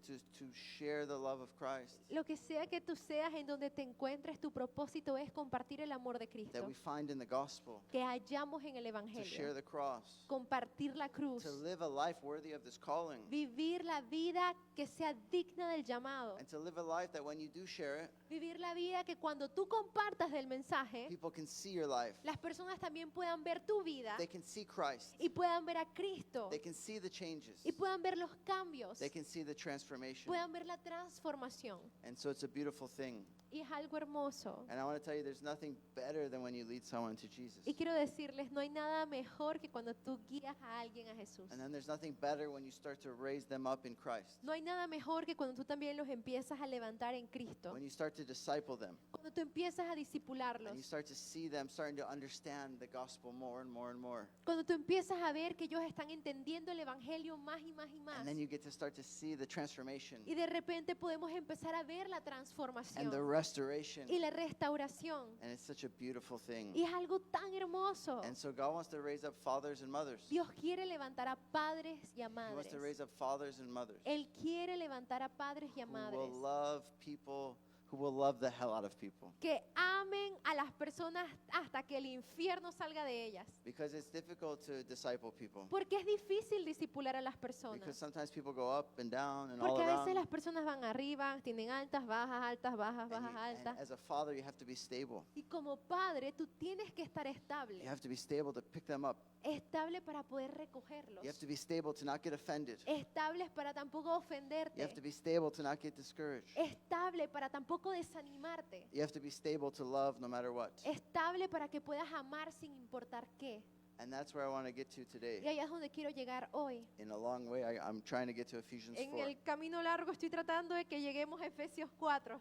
share the love of Christ
Lo que sea que tú seas, en donde te encuentres, tu propósito es compartir el amor de
that
Cristo.
we find in the gospel,
Que hallamos en el
to share
Evangelio.
the cross,
Compartir la cruz.
to live a life worthy of this calling,
Vivir la vida que sea digna del llamado.
and to live a life that when you do share it,
Vivir la vida que cuando tú compartas del mensaje,
people can see your life.
las personas también puedan ver tu vida
They can see Christ.
y puedan ver a Cristo
They can see the changes.
y puedan ver los cambios,
They can see the transformation.
puedan ver la transformación.
And so it's a beautiful thing.
Y es algo hermoso.
And I want to tell you, there's nothing better than when you lead someone to Jesus.
Y quiero decirles, no hay nada mejor que cuando tú guías a alguien a Jesús.
And then there's nothing better when you start to raise them up in Christ.
No hay nada mejor que cuando tú también los empiezas a levantar en Cristo.
When you start to disciple them.
Cuando tú empiezas a
And you
discipularlos.
start to see them starting to understand the gospel more and more and more.
Cuando tú empiezas a ver que ellos están entendiendo el Evangelio más y más y más.
And then you get to start to see the transformation
Y de repente podemos empezar a ver la
and the
transformación
restoration.
y la restauración.
And it's such a beautiful thing.
Y es algo tan hermoso.
And so God wants to raise up fathers and mothers.
Dios quiere levantar a padres y a
He wants
madres.
to raise up fathers and mothers
Él quiere levantar a padres y a
who
madres
will love people who will love the hell out of people.
que amen a las personas hasta que el infierno salga de ellas.
Because it's difficult to disciple people.
Porque es difícil discipular a las
Because
personas.
sometimes people go up and down and all
Porque a veces
around.
las personas van arriba, tienen altas, bajas, altas, bajas,
And
bajas,
you- and
altas.
as a father, you have to be stable.
Y como padre, tú tienes que estar
You
estable.
have to be stable to pick them up.
Estable para poder recogerlos.
You have to be stable to not get offended.
Estables para tampoco
You have to
ofenderte.
be stable to not get discouraged.
Estable para tampoco desanimarte.
You have to be stable to love no matter what.
Estable para que puedas amar sin importar qué.
And that's where I want to get to
Y
today.
allá es donde quiero llegar hoy.
In a long way, I'm trying to get to Ephesians
En
4.
el camino largo estoy tratando de que lleguemos a Efesios 4.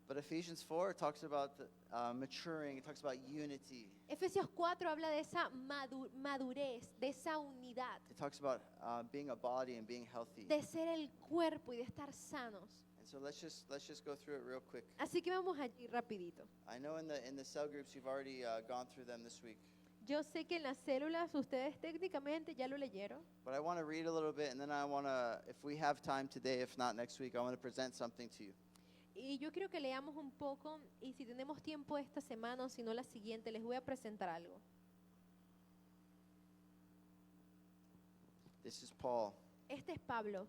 But Ephesians 4 talks about maturing. It talks about unity.
Efesios 4 habla de esa madurez, de esa unidad,
It talks about being a body and being healthy.
de ser el cuerpo y de estar sanos.
And so let's just go through it real quick.
Así que vamos allí rapidito.
I know in the cell groups you've already gone through them this week,
Yo sé que en las células ustedes técnicamente ya lo leyeron,
but I want to read a little bit, and then I want to, if we have time today, if not next week, I want to present something to you.
y yo quiero que leamos un poco y si tenemos tiempo esta semana o si no la siguiente les voy a presentar algo.
This is Paul.
Este es Pablo.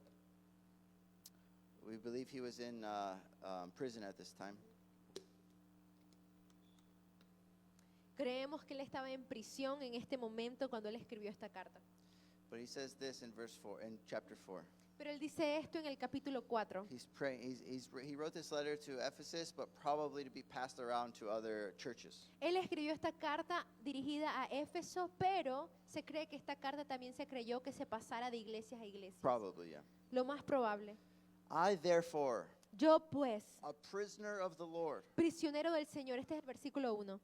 We believe he was in prison at this time.
Creemos que él estaba en prisión en este momento cuando él escribió esta carta.
But he says this in chapter 4.
Pero él dice esto en el capítulo 4.
He's praying. He wrote this letter to Ephesus, but probably to be passed around to other churches.
Él escribió esta carta dirigida a Éfeso, pero se cree que esta carta también se creyó que se pasara de iglesias a iglesias.
Probably, yeah.
Lo más probable.
I therefore,
Yo pues,
a prisoner of the Lord,
prisionero del Señor, este es el versículo 1.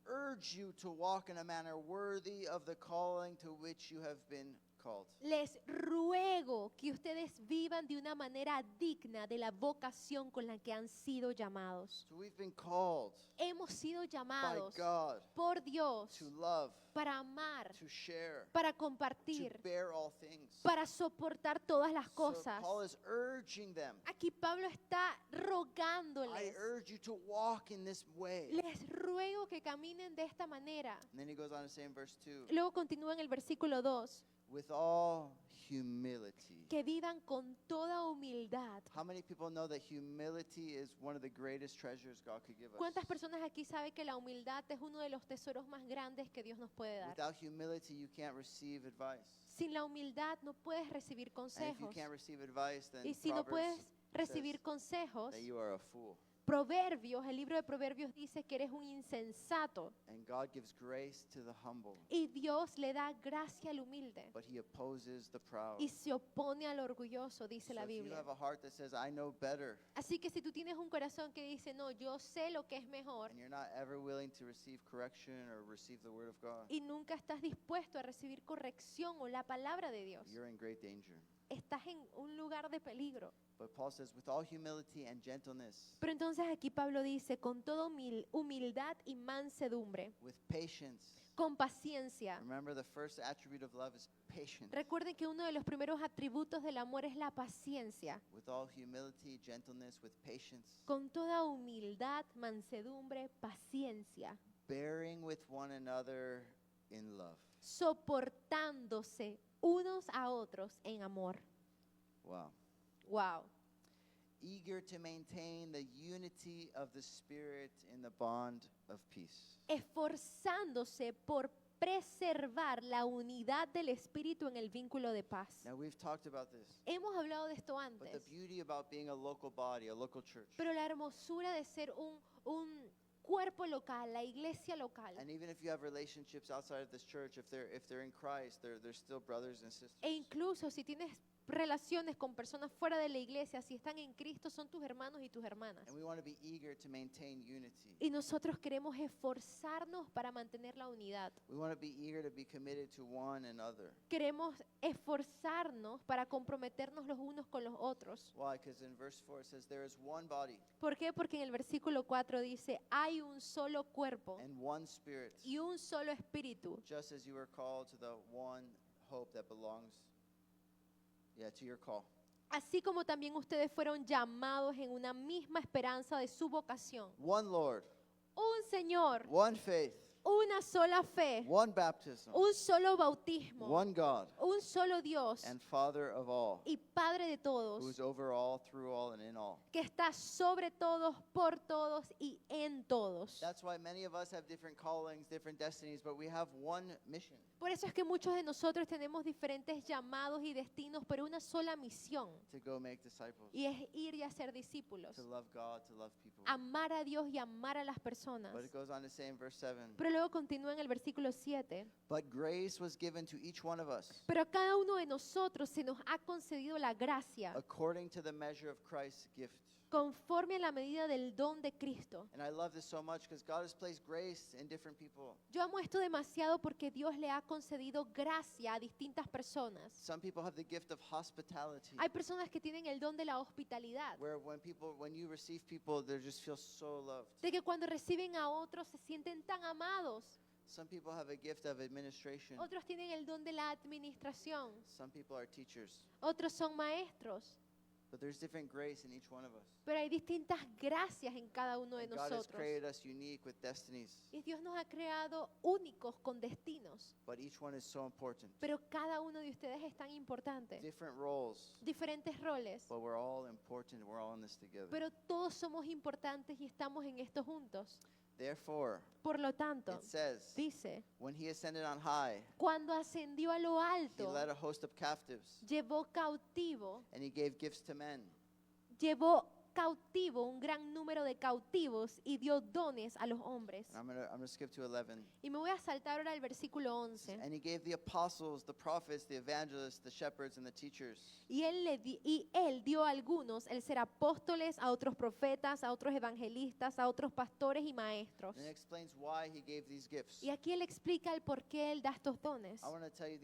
urge you to walk in a manner worthy of the calling to which you have been called.
Les ruego que ustedes vivan de una manera digna de la vocación con la que han sido llamados.
So we've been called
Hemos sido
by
llamados
God
por Dios
to love,
para amar,
to share,
para
to
compartir,
bear all things.
para soportar todas las
So
cosas.
Paul is urging them.
Aquí Pablo está
I
rogándoles.
urge you to walk in this way.
Les ruego que caminen de esta manera.
And then he goes on to say in verse 2,
Luego continúa en el versículo 2,
with all humility.
que vivan con toda humildad.
How many people know that humility is one of the greatest treasures God could give us?
¿Cuántas personas aquí saben que la humildad es uno de los tesoros más grandes que Dios nos puede dar?
Without humility, you can't receive advice.
Sin la humildad no puedes recibir
And if you
consejos.
can't receive advice, then
Y si no puedes
Proverbs
recibir
says
consejos,
that you are a fool.
Proverbios, el libro de Proverbios dice que eres un insensato.
And God gives grace to the humble,
Y Dios le da gracia al humilde.
but he opposes the proud.
Y se opone al orgulloso, dice
So
la
if you
Biblia.
have a heart that says, I know better,
Así que si tú tienes un corazón que dice, no, yo sé lo que es mejor,
and you're not ever willing to receive correction or receive the word of God,
y nunca estás dispuesto a recibir corrección o la palabra de Dios,
you're in great danger.
estás en un lugar de peligro.
But Paul says, with all humility and gentleness,
Pero entonces aquí Pablo dice, con toda humildad y mansedumbre,
with patience.
con paciencia.
Remember, the first attribute of love is patience.
Recuerden que uno de los primeros atributos del amor es la paciencia.
With all humility, gentleness, with patience,
Con toda humildad, mansedumbre, paciencia.
bearing with one another in love.
Soportándose unos a otros en amor.
Wow.
Wow.
Eager to maintain the unity of the Spirit in the bond of peace.
Esforzándose por preservar la unidad del espíritu en el vínculo de paz.
Now, we've talked about this,
Hemos hablado de esto
but the
antes,
beauty about being a local body, a local church,
pero la hermosura de ser un cuerpo local, la iglesia local,
and even if you have relationships outside of this church, if they're in Christ, they're still brothers and sisters.
e incluso si tienes relaciones con personas fuera de la iglesia, si están en Cristo, son tus hermanos y tus hermanas.
And we want to be eager to maintain unity.
Y nosotros queremos esforzarnos para mantener la unidad.
We want to be eager to be committed to one another.
Queremos esforzarnos para comprometernos los unos con los otros.
Why? Because in verse 4 it says, there is one body
¿Por qué? Porque en el versículo 4 dice, hay un solo cuerpo
and one Spirit,
y un solo espíritu,
just as you were called to the one hope that belongs, to your call.
así como también ustedes fueron llamados en una misma esperanza de su vocación.
one Lord,
Un Señor,
one faith,
una sola fe,
one baptism,
un solo bautismo,
one God,
un solo Dios
and Father of all,
y Padre de
who
todos,
is over all, through all, and in all.
que está sobre todos, por todos y en todos.
That's why many of us have different callings, different destinies, but we have one mission:
Por eso es que muchos de nosotros tenemos diferentes llamados y destinos, pero una sola misión,
to go make disciples,
y es ir y hacer discípulos,
to love God, to love people.
amar a Dios y amar a las personas.
But it goes on to say in verse 7,
Pero luego continúa en el versículo 7.
but grace was given to each one of us
Pero a cada uno de nosotros se nos ha concedido la gracia
according to the measure of Christ's gift.
conforme a la medida del don de Cristo.
And I love this so much because God has placed grace in different people.
Yo amo esto demasiado porque Dios le ha concedido gracia a distintas personas.
Some people have the gift of hospitality,
Hay personas que tienen el don de la hospitalidad,
where when you receive people, they just feel so loved.
de que cuando reciben a otros se sienten tan amados.
Some people have a gift of administration.
Otros tienen el don de la administración.
Some people are teachers.
Otros son maestros.
But there's different grace in each one of us.
Pero hay distintas gracias en cada uno de
And God has
nosotros.
created us unique with destinies,
Y Dios nos ha creado únicos con destinos.
but each one is so important.
Pero cada uno de ustedes es tan importante.
Different roles,
Diferentes roles.
but we're all important. We're all in this together.
Pero todos somos importantes y estamos en esto juntos.
Therefore,
Por lo tanto,
it says,
dice,
when he ascended on high,
cuando ascendió a lo
he
alto,
led a host of captives,
llevó cautivo,
and he gave gifts to men.
llevó cautivo un gran número de cautivos y dio dones a los hombres.
And I'm gonna skip to 11.
Y me voy a saltar ahora al versículo 11.
And he gave the apostles, the prophets, the evangelists, the shepherds, and the teachers.
Y él dio a algunos el ser apóstoles, a otros profetas, a otros evangelistas, a otros pastores y maestros.
And it explains why he gave these gifts.
Y aquí él explica el por qué él da estos dones.
I want to tell you,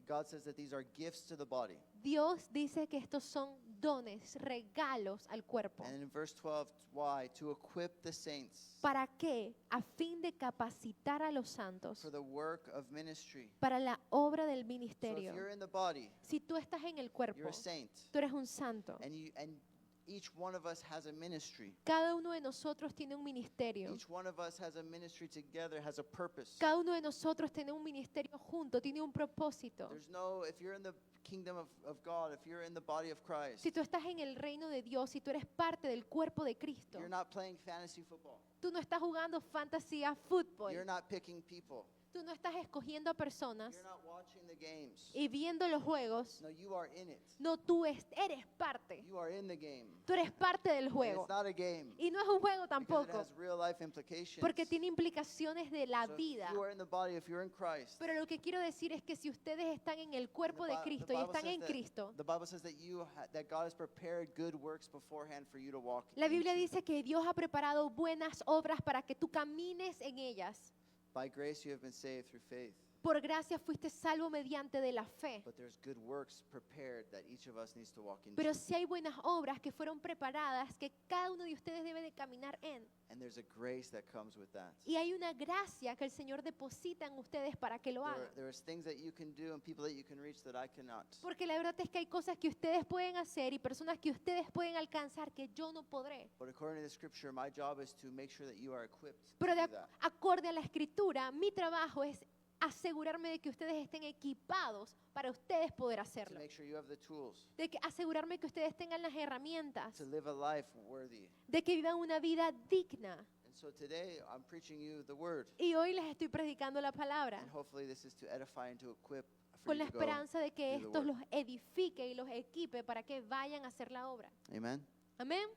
God says that these are gifts to the body.
Dios dice que estos son dones, regalos al cuerpo.
And in verse 12, why? To equip the saints
¿Para qué? A fin de capacitar a los santos
for the work of ministry.
para la obra del
So if
ministerio.
you're in the body,
Si tú estás en el
you're
cuerpo,
a saint.
tú eres un santo.
And each one of us has a ministry.
Cada uno de nosotros tiene un ministerio.
Each one of us has a ministry together, has a purpose.
Cada uno de nosotros tiene un ministerio junto, tiene un propósito.
There's no, if you're in the kingdom of God, if you're in the body of Christ,
Si tú estás en el reino de Dios, si tú eres parte del cuerpo de Cristo,
you're not playing fantasy football.
tú no estás jugando fantasía fútbol,
You're not picking people.
tú no estás escogiendo a personas
You're not watching the games.
y viendo los juegos.
No, you are in it.
No, tú eres parte.
You are in the game.
Tú eres parte del
And
juego.
it's not a game.
Y no es un juego
Because it
tampoco,
has real life implications.
porque tiene implicaciones de la
So if
vida.
you are in the body, if you're in Christ,
Pero lo que quiero decir es que si ustedes están en el cuerpo de Cristo y están en Cristo,
the Bible says that God has prepared good works beforehand for you to walk
la Biblia
into.
dice que Dios ha preparado buenas obras para que tú camines en ellas.
By grace you have been saved through faith.
Por gracia fuiste salvo mediante de la fe.
But there's good works prepared that each of us needs to walk into.
Pero si hay buenas obras que fueron preparadas, que cada uno de ustedes debe de caminar en.
And there's a grace that comes with that.
Y hay una gracia que el Señor deposita en ustedes para que lo hagan.
There's things that you can do and people that you can reach that I cannot.
Porque la verdad es que hay cosas que ustedes pueden hacer y personas que ustedes pueden alcanzar que yo no podré.
But according to the scripture, my job is to make sure that you are equipped
Pero
to
de
do that.
acorde a la escritura, mi trabajo es asegurarme de que ustedes estén equipados para ustedes poder
To
hacerlo.
make sure you have the tools
De que asegurarme que ustedes tengan las herramientas,
to live a life worthy.
de que vivan una vida digna.
And so today I'm preaching you the word.
Y hoy les estoy predicando la palabra
And hopefully this is to edify and to equip for
con
you
la
to go.
esperanza de que
do the
esto
work.
los edifique y los equipe para que vayan a hacer la obra.
Amen.
Amén.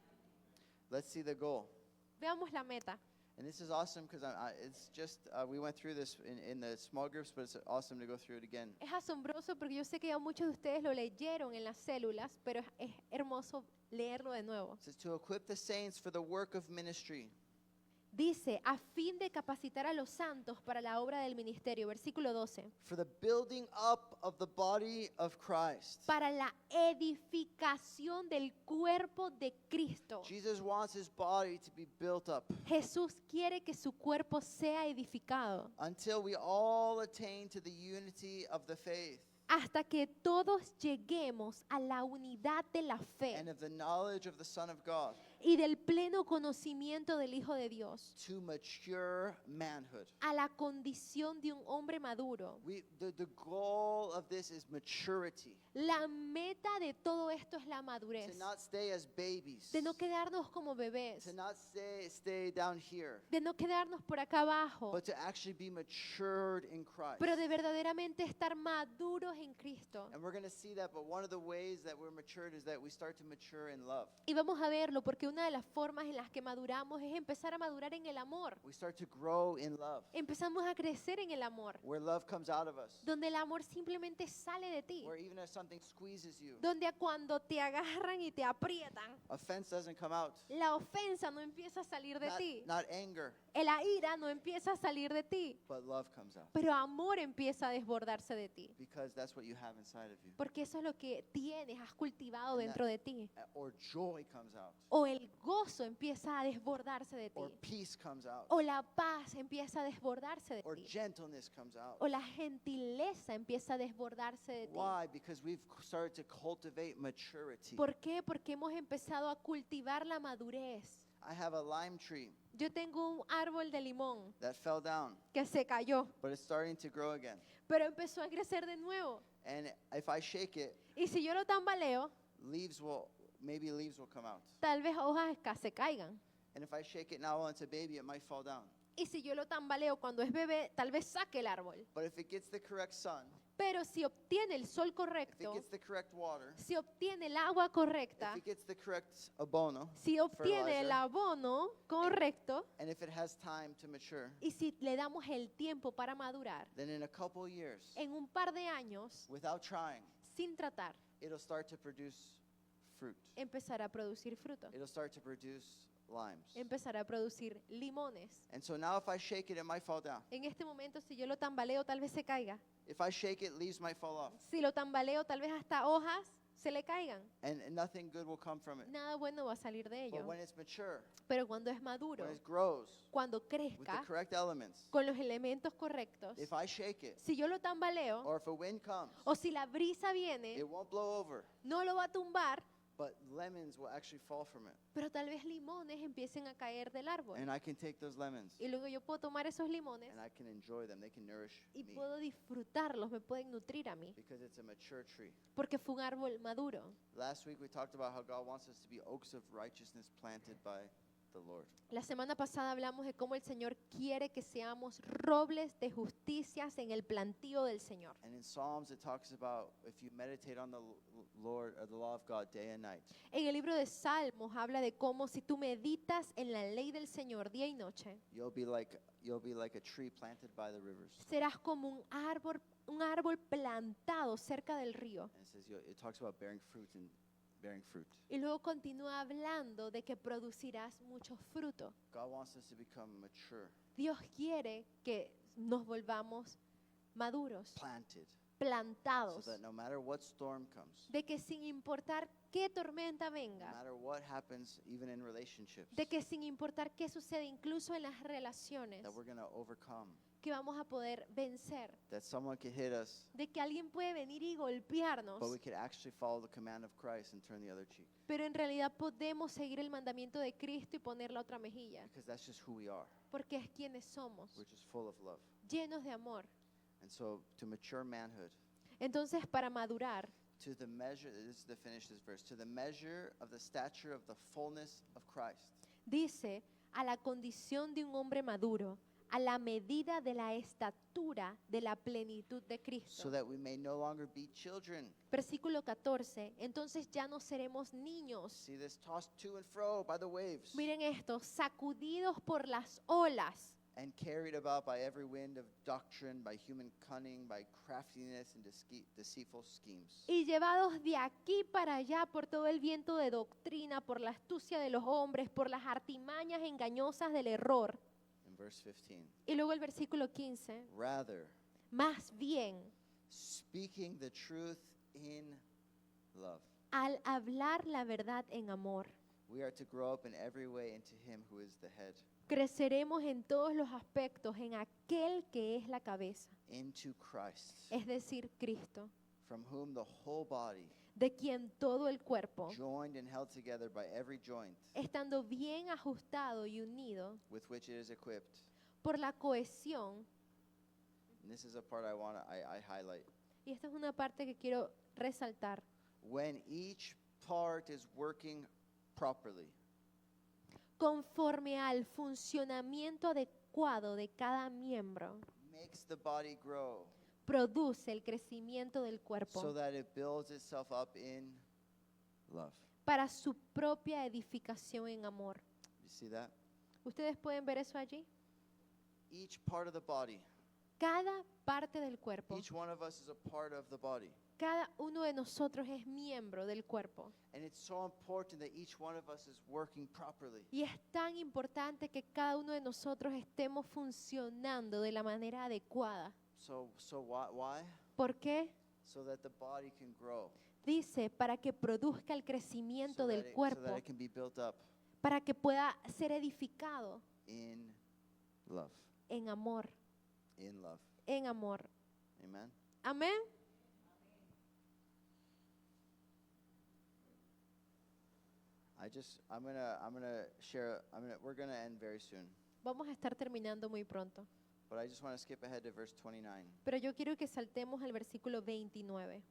Let's see the goal.
Veamos la meta.
And this is awesome because it's just, we went through this in the small groups, but it's awesome to go through it again.
Es asombroso porque yo sé que ya muchos de ustedes lo leyeron en las células, pero es hermoso leerlo de nuevo.
It says to equip the saints for the work of ministry.
Dice, a fin de capacitar a los santos para la obra del ministerio, versículo 12,
For the building up of the body of Christ.
para la edificación del cuerpo de Cristo.
Jesus wants his body to be built up
Jesús quiere que su cuerpo sea edificado
until we all attain to the unity of the faith
hasta que todos lleguemos a la unidad de la fe
and of the knowledge of the Son of God,
y del pleno conocimiento del Hijo de Dios,
to mature manhood.
a la condición de un hombre maduro.
The goal of this is maturity.
La meta de todo esto es la
To
madurez,
not stay as babies.
de no quedarnos como bebés,
To not stay down here.
de no quedarnos por acá abajo,
But to actually be matured in Christ.
pero de verdaderamente estar maduros en Cristo.
And we're going to see that, but one of the ways that we're matured is that we start to mature in love.
Y vamos a verlo porque una de las formas en las que maduramos es empezar a madurar en el amor.
We start to grow in love,
Empezamos a crecer en el amor,
where love comes out of us.
donde el amor simplemente sale de ti,
Where even if something squeezes you,
donde cuando te agarran y te aprietan,
offense doesn't come out.
la ofensa no empieza a salir de ti,
Not anger,
la ira no empieza a salir de ti,
but love comes out.
pero amor empieza a desbordarse de ti,
Because that's what you have inside of you.
porque eso es lo que tienes, has cultivado
And
dentro de ti,
Or joy comes out.
o el gozo empieza a desbordarse de
Or
ti,
peace comes out.
o la paz empieza a desbordarse de
Or
ti,
gentleness comes out.
o la gentileza empieza a desbordarse de ti.
Why? Because we've started to cultivate maturity.
¿Por qué? Porque hemos empezado a cultivar la madurez.
I have a lime tree
Yo tengo un árbol de limón
that fell down,
que se cayó,
but it's starting to grow again.
pero empezó a crecer de nuevo.
And if I shake it,
Y si yo lo tambaleo,
maybe leaves will come out.
tal vez hojas se caigan.
And if I shake it now while it's a baby, it might fall down.
Y si yo lo tambaleo cuando es bebé, tal vez saque el árbol.
But if it gets the correct sun,
Pero si obtiene el sol
if it
correcto,
gets the correct water,
si obtiene el agua correcta,
if it gets the correct abono,
si obtiene el
fertilizer,
abono correcto,
and if it has time to mature,
y si le damos el tiempo para madurar,
then in a couple years,
en un par de años,
without trying,
sin tratar,
it'll start to produce fruit.
empezará a producir fruto,
It'll start to produce limes.
empezará a producir limones.
And so now if I shake it, it might fall down.
En este momento, si yo lo tambaleo, tal vez se caiga.
If I shake it, leaves might fall off.
Si lo tambaleo, tal vez hasta hojas se le caigan.
And nothing good will come from it.
Nada bueno va a salir de
But
ello.
when it's mature,
Pero cuando es maduro,
when it grows
cuando
with the
crezca,
correct elements,
con los elementos correctos,
if I shake it,
si yo lo tambaleo,
or if a wind comes,
o si la brisa viene,
it won't blow over,
no lo va a tumbar,
but lemons will actually fall from it.
pero tal vez limones empiecen a caer del árbol.
And I can take those lemons
Y luego yo puedo tomar esos limones
and I can enjoy them. They can nourish
y
me
puedo disfrutarlos, me pueden nutrir a mí,
because it's a mature tree.
porque fue un árbol maduro.
Last week we talked about how God wants us to be oaks of righteousness planted by the Lord.
La semana pasada hablamos de cómo el Señor quiere que seamos robles de justicias en el plantío del Señor.
And in Psalms it talks about if you meditate on the Lord or the law of God day and night,
En el libro de Salmos habla de cómo si tú meditas en la ley del Señor día y noche,
you'll be like a tree planted by the rivers.
serás como un árbol plantado cerca del río.
And it talks about bearing fruit and bearing fruit.
Y luego continúa hablando de que producirás mucho fruto.
God wants us to become mature,
Dios quiere que nos volvamos maduros,
planted, so
plantados,
that no matter what storm comes,
de que sin importar qué tormenta
no
venga,
matter what happens, even in relationships,
de que sin importar qué sucede incluso en las relaciones,
that we're going to overcome,
que vamos a poder vencer,
that someone could hit us,
de que alguien puede venir y golpearnos,
but we could actually follow the command of Christ and turn the other cheek,
pero en realidad podemos seguir el mandamiento de Cristo y poner la otra mejilla,
because that's just who we are.
porque es quienes somos,
We're just full of love.
llenos de amor.
And so to mature manhood,
Entonces, para madurar,
to the measure, this is to finish this verse, to the measure of the stature of the fullness of Christ,
dice, a la condición de un hombre maduro, a la medida de la estatura de la plenitud de
so
Cristo.
that we may no longer be children.
Versículo 14, entonces ya no seremos niños.
See this, tossed to and fro by the waves,
Miren esto, sacudidos por las olas
and carried about by every wind of doctrine, by human cunning, by craftiness and deceitful schemes.
y llevados de aquí para allá por todo el viento de doctrina, por la astucia de los hombres, por las artimañas engañosas del error.
In verse 15,
Y luego el versículo 15,
rather,
más bien,
speaking the truth in love,
al hablar la verdad en amor,
we are to grow up in every way into him who is the head,
creceremos en todos los aspectos en aquel que es la cabeza,
into Christ,
es decir, Cristo,
from whom the whole body,
de quien todo el cuerpo,
joined and held together by every joint
estando bien ajustado y unido
with which it is equipped.
por la cohesión,
And this is a part I highlight.
y esta es una parte que quiero resaltar,
When each part is working properly,
conforme al funcionamiento adecuado de cada miembro,
makes the body grow
produce el crecimiento del cuerpo
so that it builds itself up in love.
para su propia edificación en amor.
You see that?
¿Ustedes pueden ver eso allí?
Each part of the body,
Cada parte del cuerpo,
each one of us is a part of the body.
cada uno de nosotros es miembro del cuerpo.
And it's so important that each one of us is working properly.
Y es tan importante que cada uno de nosotros estemos funcionando de la manera adecuada.
So why?
¿Por qué?
So that the body can grow.
Dice, para que produzca el crecimiento
So that
del
it
cuerpo,
can be built up
para que pueda ser edificado
in love.
en amor,
In love.
en amor.
Amen.
Amén.
We're gonna end very soon.
Vamos a estar terminando muy pronto.
But I just want to skip ahead to verse 29.
Pero yo quiero que saltemos al versículo 29.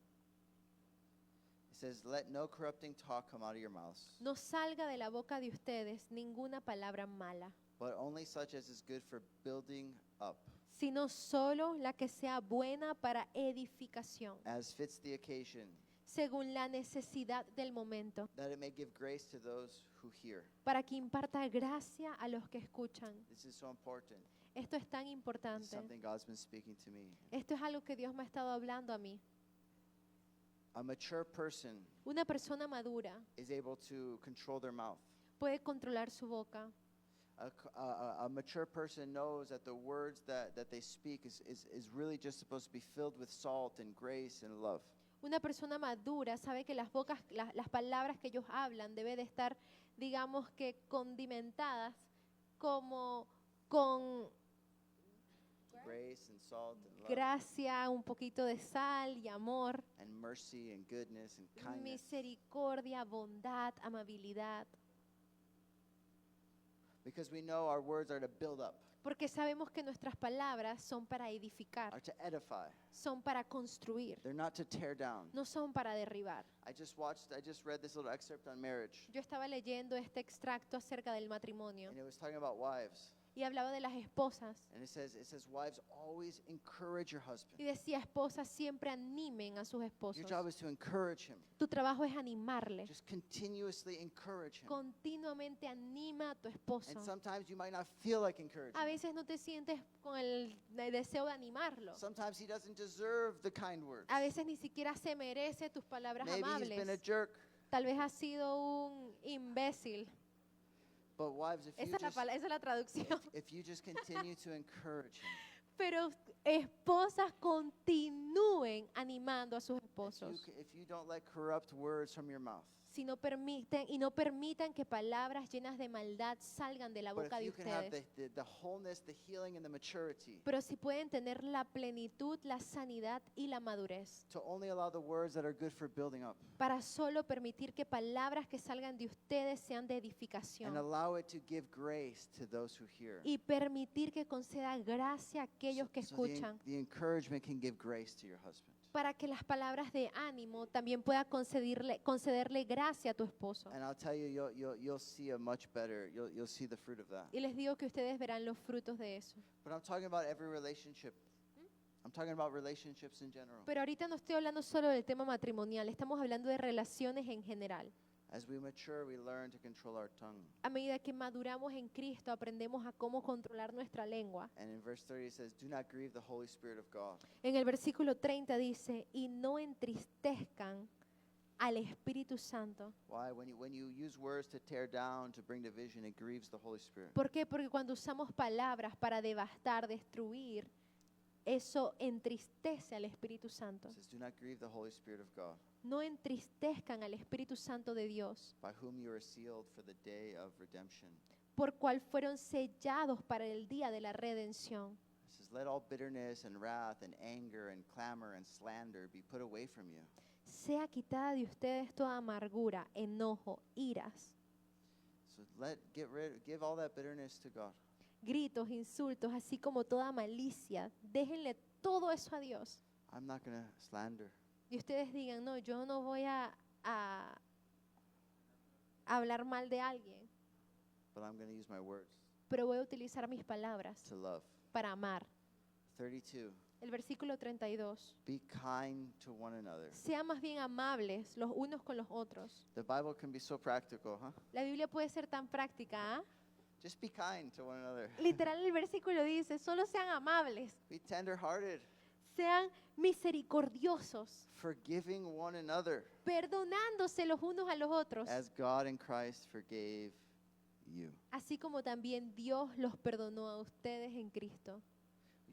It says, "Let no corrupting talk come out of your mouths,
No salga de la boca de ustedes ninguna palabra mala,
but only such as is good for building up,
sino solo la que sea buena para edificación,
as fits the occasion,
según la necesidad del momento,
that it may give grace to those who hear."
para que imparta gracia a los que escuchan.
This is so important.
Esto es tan
It's
importante.
something God's been speaking to me.
Esto es algo que Dios me ha estado hablando a mí.
A mature person
Una persona madura
is able to control their mouth.
puede controlar su boca.
A mature person knows that the words that they speak is really just supposed to be filled with salt and grace and love.
Una persona madura sabe que las palabras que ellos hablan deben de estar, digamos que condimentadas como con
Grace and salt and love
gracia, un poquito de sal y amor,
and mercy and goodness and kindness.
misericordia, bondad, amabilidad.
Because we know our words are to build up,
Porque sabemos que nuestras palabras son para edificar,
are to edify.
son para construir,
They're not to tear down.
no son para derribar.
I just read this little excerpt on marriage,
Yo estaba leyendo este extracto acerca del matrimonio
and it was talking about wives.
y hablaba de las esposas
And it says, wives, always encourage your husband.
y decía, esposas siempre animen a sus
Your
esposos.
job is to encourage him.
Tu trabajo es animarle.
Just continuously encourage him.
Continuamente anima a tu esposo.
And sometimes you might not feel like encouraging
A
him.
veces no te sientes con el deseo de animarlo.
Sometimes he doesn't deserve the kind words.
A veces ni siquiera se merece tus palabras
Maybe he's been a
amables.
jerk.
Tal vez has sido un imbécil.
But wives,
Esa es la traducción.
if you just continue to encourage him,
Pero esposas continúen animando a sus esposos.
if you don't let corrupt words from your mouth,
Si no permiten y no permitan que palabras llenas de maldad salgan de la
but
boca
if
de
you can have
ustedes.
the wholeness, the healing, and the maturity
Pero si pueden tener la plenitud, la sanidad y la madurez
to only allow the words that are good for building up
para solo permitir que palabras que salgan de ustedes sean de
and
edificación
allow it to give grace to those who hear.
y permitir que conceda gracia a aquellos que
So the
escuchan,
encouragement can give grace to your husband.
para que las palabras de ánimo también puedan concederle gracia a tu esposo.
And I'll tell you, you'll see a much better, you'll see the fruit of that.
Y les digo que ustedes verán los frutos de eso.
But I'm talking about every relationship. I'm talking about relationships in general.
Pero ahorita no estoy hablando solo del tema matrimonial, estamos hablando de relaciones en general.
As we mature, we learn to control our tongue.
A medida que maduramos en Cristo, aprendemos a cómo controlar nuestra lengua.
And in verse 30 it says, "Do not grieve the Holy Spirit of God."
En el versículo 30 dice, y no entristezcan al Espíritu Santo.
Why? When you use words to tear down, to bring division, it grieves the Holy Spirit.
¿Por qué? Porque cuando usamos palabras para devastar, destruir, eso entristece al Espíritu Santo.
It says, "Do not grieve the Holy Spirit of God,
No entristezcan al Espíritu Santo de Dios,
by whom you are sealed for the day of redemption."
por cual fueron sellados para el día de la redención.
It says, let all bitterness and wrath and anger and clamor and slander be put away from you.
Sea quitada de ustedes toda amargura, enojo, iras,
So give all that bitterness to God.
gritos, insultos, así como toda malicia. Déjenle todo eso a Dios.
I'm not going to slander.
Y ustedes digan, no, yo no voy a hablar mal de alguien,
But I'm going to use my words
pero voy a utilizar mis palabras
to love.
para amar.
32.
El versículo 32.
Be kind to one another.
Sean más bien amables los unos con los otros.
The Bible can be so practical, huh?
La Biblia puede ser tan práctica, ¿ah?
Just be kind to one another.
Literal el versículo dice, solo sean amables,
Be tenderhearted,
sean misericordiosos,
forgiving one another
perdonándose los unos a los otros,
as God in Christ forgave you.
así como también Dios los perdonó a ustedes en Cristo.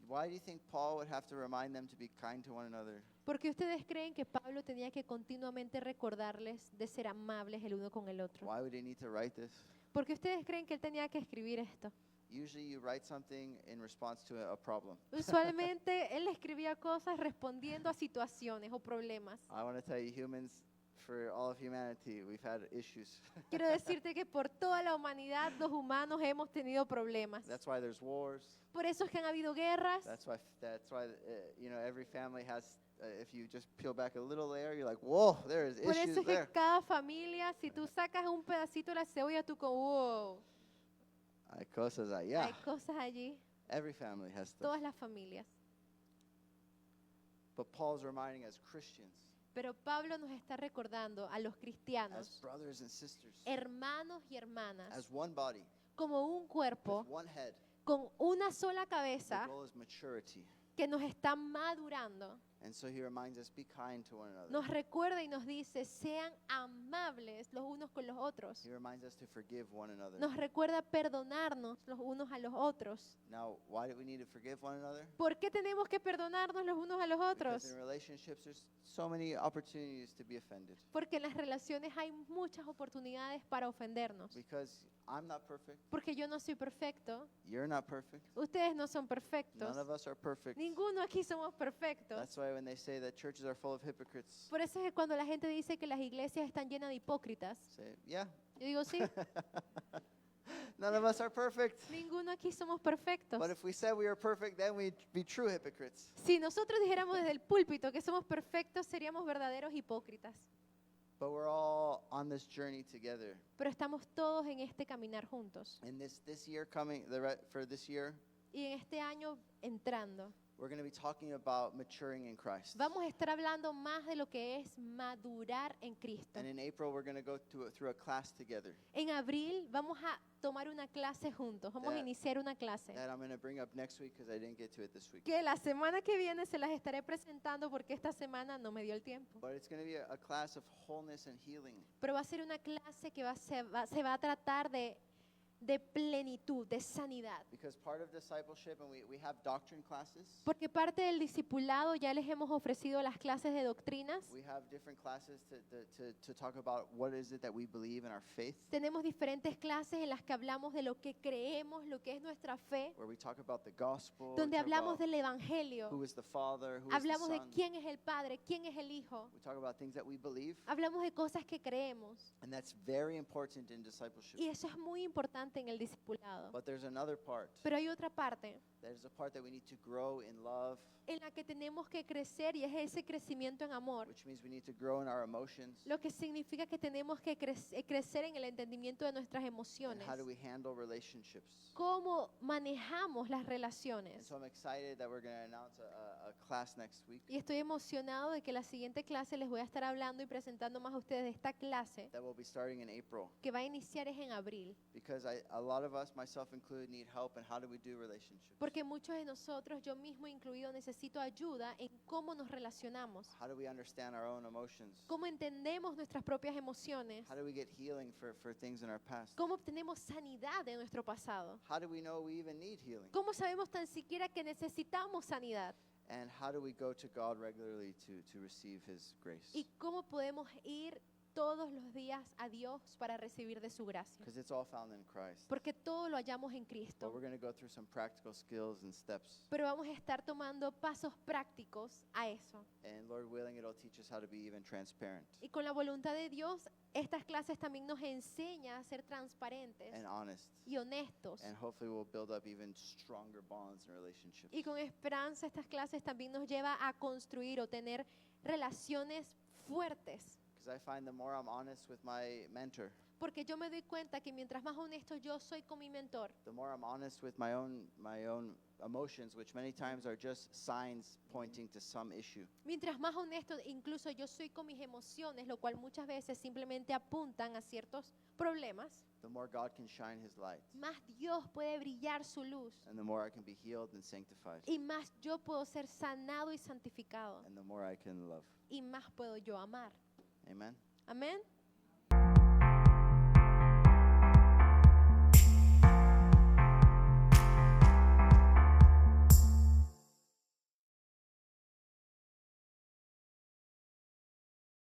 Why do you think Paul would have to remind them to be kind to one another?
Porque ustedes creen que Pablo tenía que continuamente recordarles de ser amables el uno con el otro.
Why would he need to write this?
Porque ustedes creen que él tenía que escribir esto.
Usually you write something in response to a problem.
Usualmente él escribía cosas respondiendo a situaciones o problemas.
I want to tell you, humans, for all of humanity, we've had issues.
Quiero decirte que por toda la humanidad los humanos hemos tenido problemas.
That's why there's wars.
Por eso es que han habido guerras.
That's why you know, every family has. If you just peel back a little layer, you're like, whoa, there is
Por eso
issues
es que
there.
cada familia, si tú sacas un pedacito de la cebolla, tú como, wow,
Hay cosas allá.
hay cosas allí.
Every family has stuff.
Todas las familias.
But Paul's reminding us Christians,
Pero Pablo nos está recordando a los
as
cristianos,
brothers and sisters,
hermanos y hermanas,
as one body,
como un cuerpo,
with one head.
con una sola
The
cabeza
goal is maturity.
que nos está madurando.
And so he reminds us, be kind to one another.
Nos recuerda y nos dice, sean amables los unos con los otros.
He reminds us to forgive one another.
Nos recuerda perdonarnos los unos a los otros.
Now, why do we need to forgive one another?
¿Por qué tenemos que perdonarnos los unos a los
Because
otros?
in relationships, there's so many opportunities to be offended.
Porque en las relaciones hay muchas oportunidades para ofendernos.
Because I'm not perfect.
Porque yo no soy perfecto,
You're not perfect.
ustedes no son perfectos,
None of us are perfect.
ninguno aquí somos perfectos.
That's why when they say that churches are full of hypocrites,
Por eso es que cuando la gente dice que las iglesias están llenas de hipócritas,
say, yeah,
yo digo, sí,
none of us are perfect.
ninguno aquí somos perfectos.
But if we said we were perfect, then we'd be true hypocrites.
Si nosotros dijéramos desde el púlpito que somos perfectos, seríamos verdaderos hipócritas.
But we're all on this journey together.
Pero estamos todos en este caminar juntos.
And this year coming, for this year,
Y en este año entrando,
we're going to be talking about maturing in Christ.
vamos a estar hablando más de lo que es madurar en Cristo.
And in April, we're going to go through a class together
En abril vamos a tomar una clase juntos, vamos a
That-
iniciar una clase.
that I'm going to bring up next week because I didn't get to it this week.
Que la semana que viene se las estaré presentando porque esta semana no me dio el tiempo.
But it's going to be a class of wholeness and healing.
Pero va a ser una clase que se va a tratar de plenitud, de sanidad.
Because part of discipleship, and we have doctrine classes,
Porque parte del discipulado ya les hemos ofrecido las clases de doctrinas.
we have different classes to talk about what is it that we believe in our faith,
Tenemos diferentes clases en las que hablamos de lo que creemos, lo que es nuestra fe,
where we talk about the gospel,
donde
we talk
hablamos
about
del evangelio,
who is the Father, who is the
hablamos de
Son.
quién es el Padre, quién es el Hijo,
We talk about things that we believe,
hablamos de cosas que creemos.
and that's very important in discipleship.
Y eso es muy importante en el discipulado.
But there's another part.
Pero hay otra parte
There's a part that we need to grow in love,
en la que tenemos que crecer y es ese crecimiento en amor.
which means we need to grow in our emotions.
Lo que significa que tenemos que crecer en el entendimiento de nuestras
And
emociones.
how do we handle relationships?
Cómo manejamos las
And
relaciones.
so I'm excited that we're going to announce a class next week
Y estoy emocionado de que la siguiente clase les voy a estar hablando y presentando más a ustedes de esta clase
that will be starting in April.
que va a iniciar es en abril.
Because a lot of us, myself included, need help in how do we do relationships?
Porque muchos de nosotros, yo mismo incluido, necesito ayuda en cómo nos relacionamos.
How do we understand our own emotions?
Cómo entendemos nuestras propias emociones.
How do we get healing for things in our past?
Cómo obtenemos sanidad de nuestro pasado.
How do we know we even need healing?
¿Cómo sabemos tan siquiera que necesitamos sanidad?
And how do we go to God regularly to receive His grace?
¿Y cómo podemos ir todos los días a Dios para recibir de su gracia.
Because it's all found in Christ.
Porque todo lo hallamos en
But
Cristo.
we're going to go through some practical skills and steps.
Pero vamos a estar tomando pasos prácticos a eso.
And Lord willing, it'll teach us how to be even transparent
Y con la voluntad de Dios, estas clases también nos enseñan a ser transparentes
and honest.
y honestos.
And hopefully we'll build up even stronger bonds and relationships.
Y con esperanza estas clases también nos lleva a construir o tener relaciones fuertes.
Because I find the more I'm honest with my mentor,
Porque yo me doy cuenta que mientras más honesto yo soy con mi mentor,
the more I'm honest with my own emotions, which many times are just signs pointing to some issue.
mientras más honesto incluso yo soy con mis emociones, lo cual muchas veces simplemente apuntan a ciertos problemas,
The more God can shine his light,
más Dios puede brillar su luz
and the more I can be healed and sanctified,
y más yo puedo ser sanado y santificado
and the more I can love.
y más puedo yo amar.
Amen.
Amén.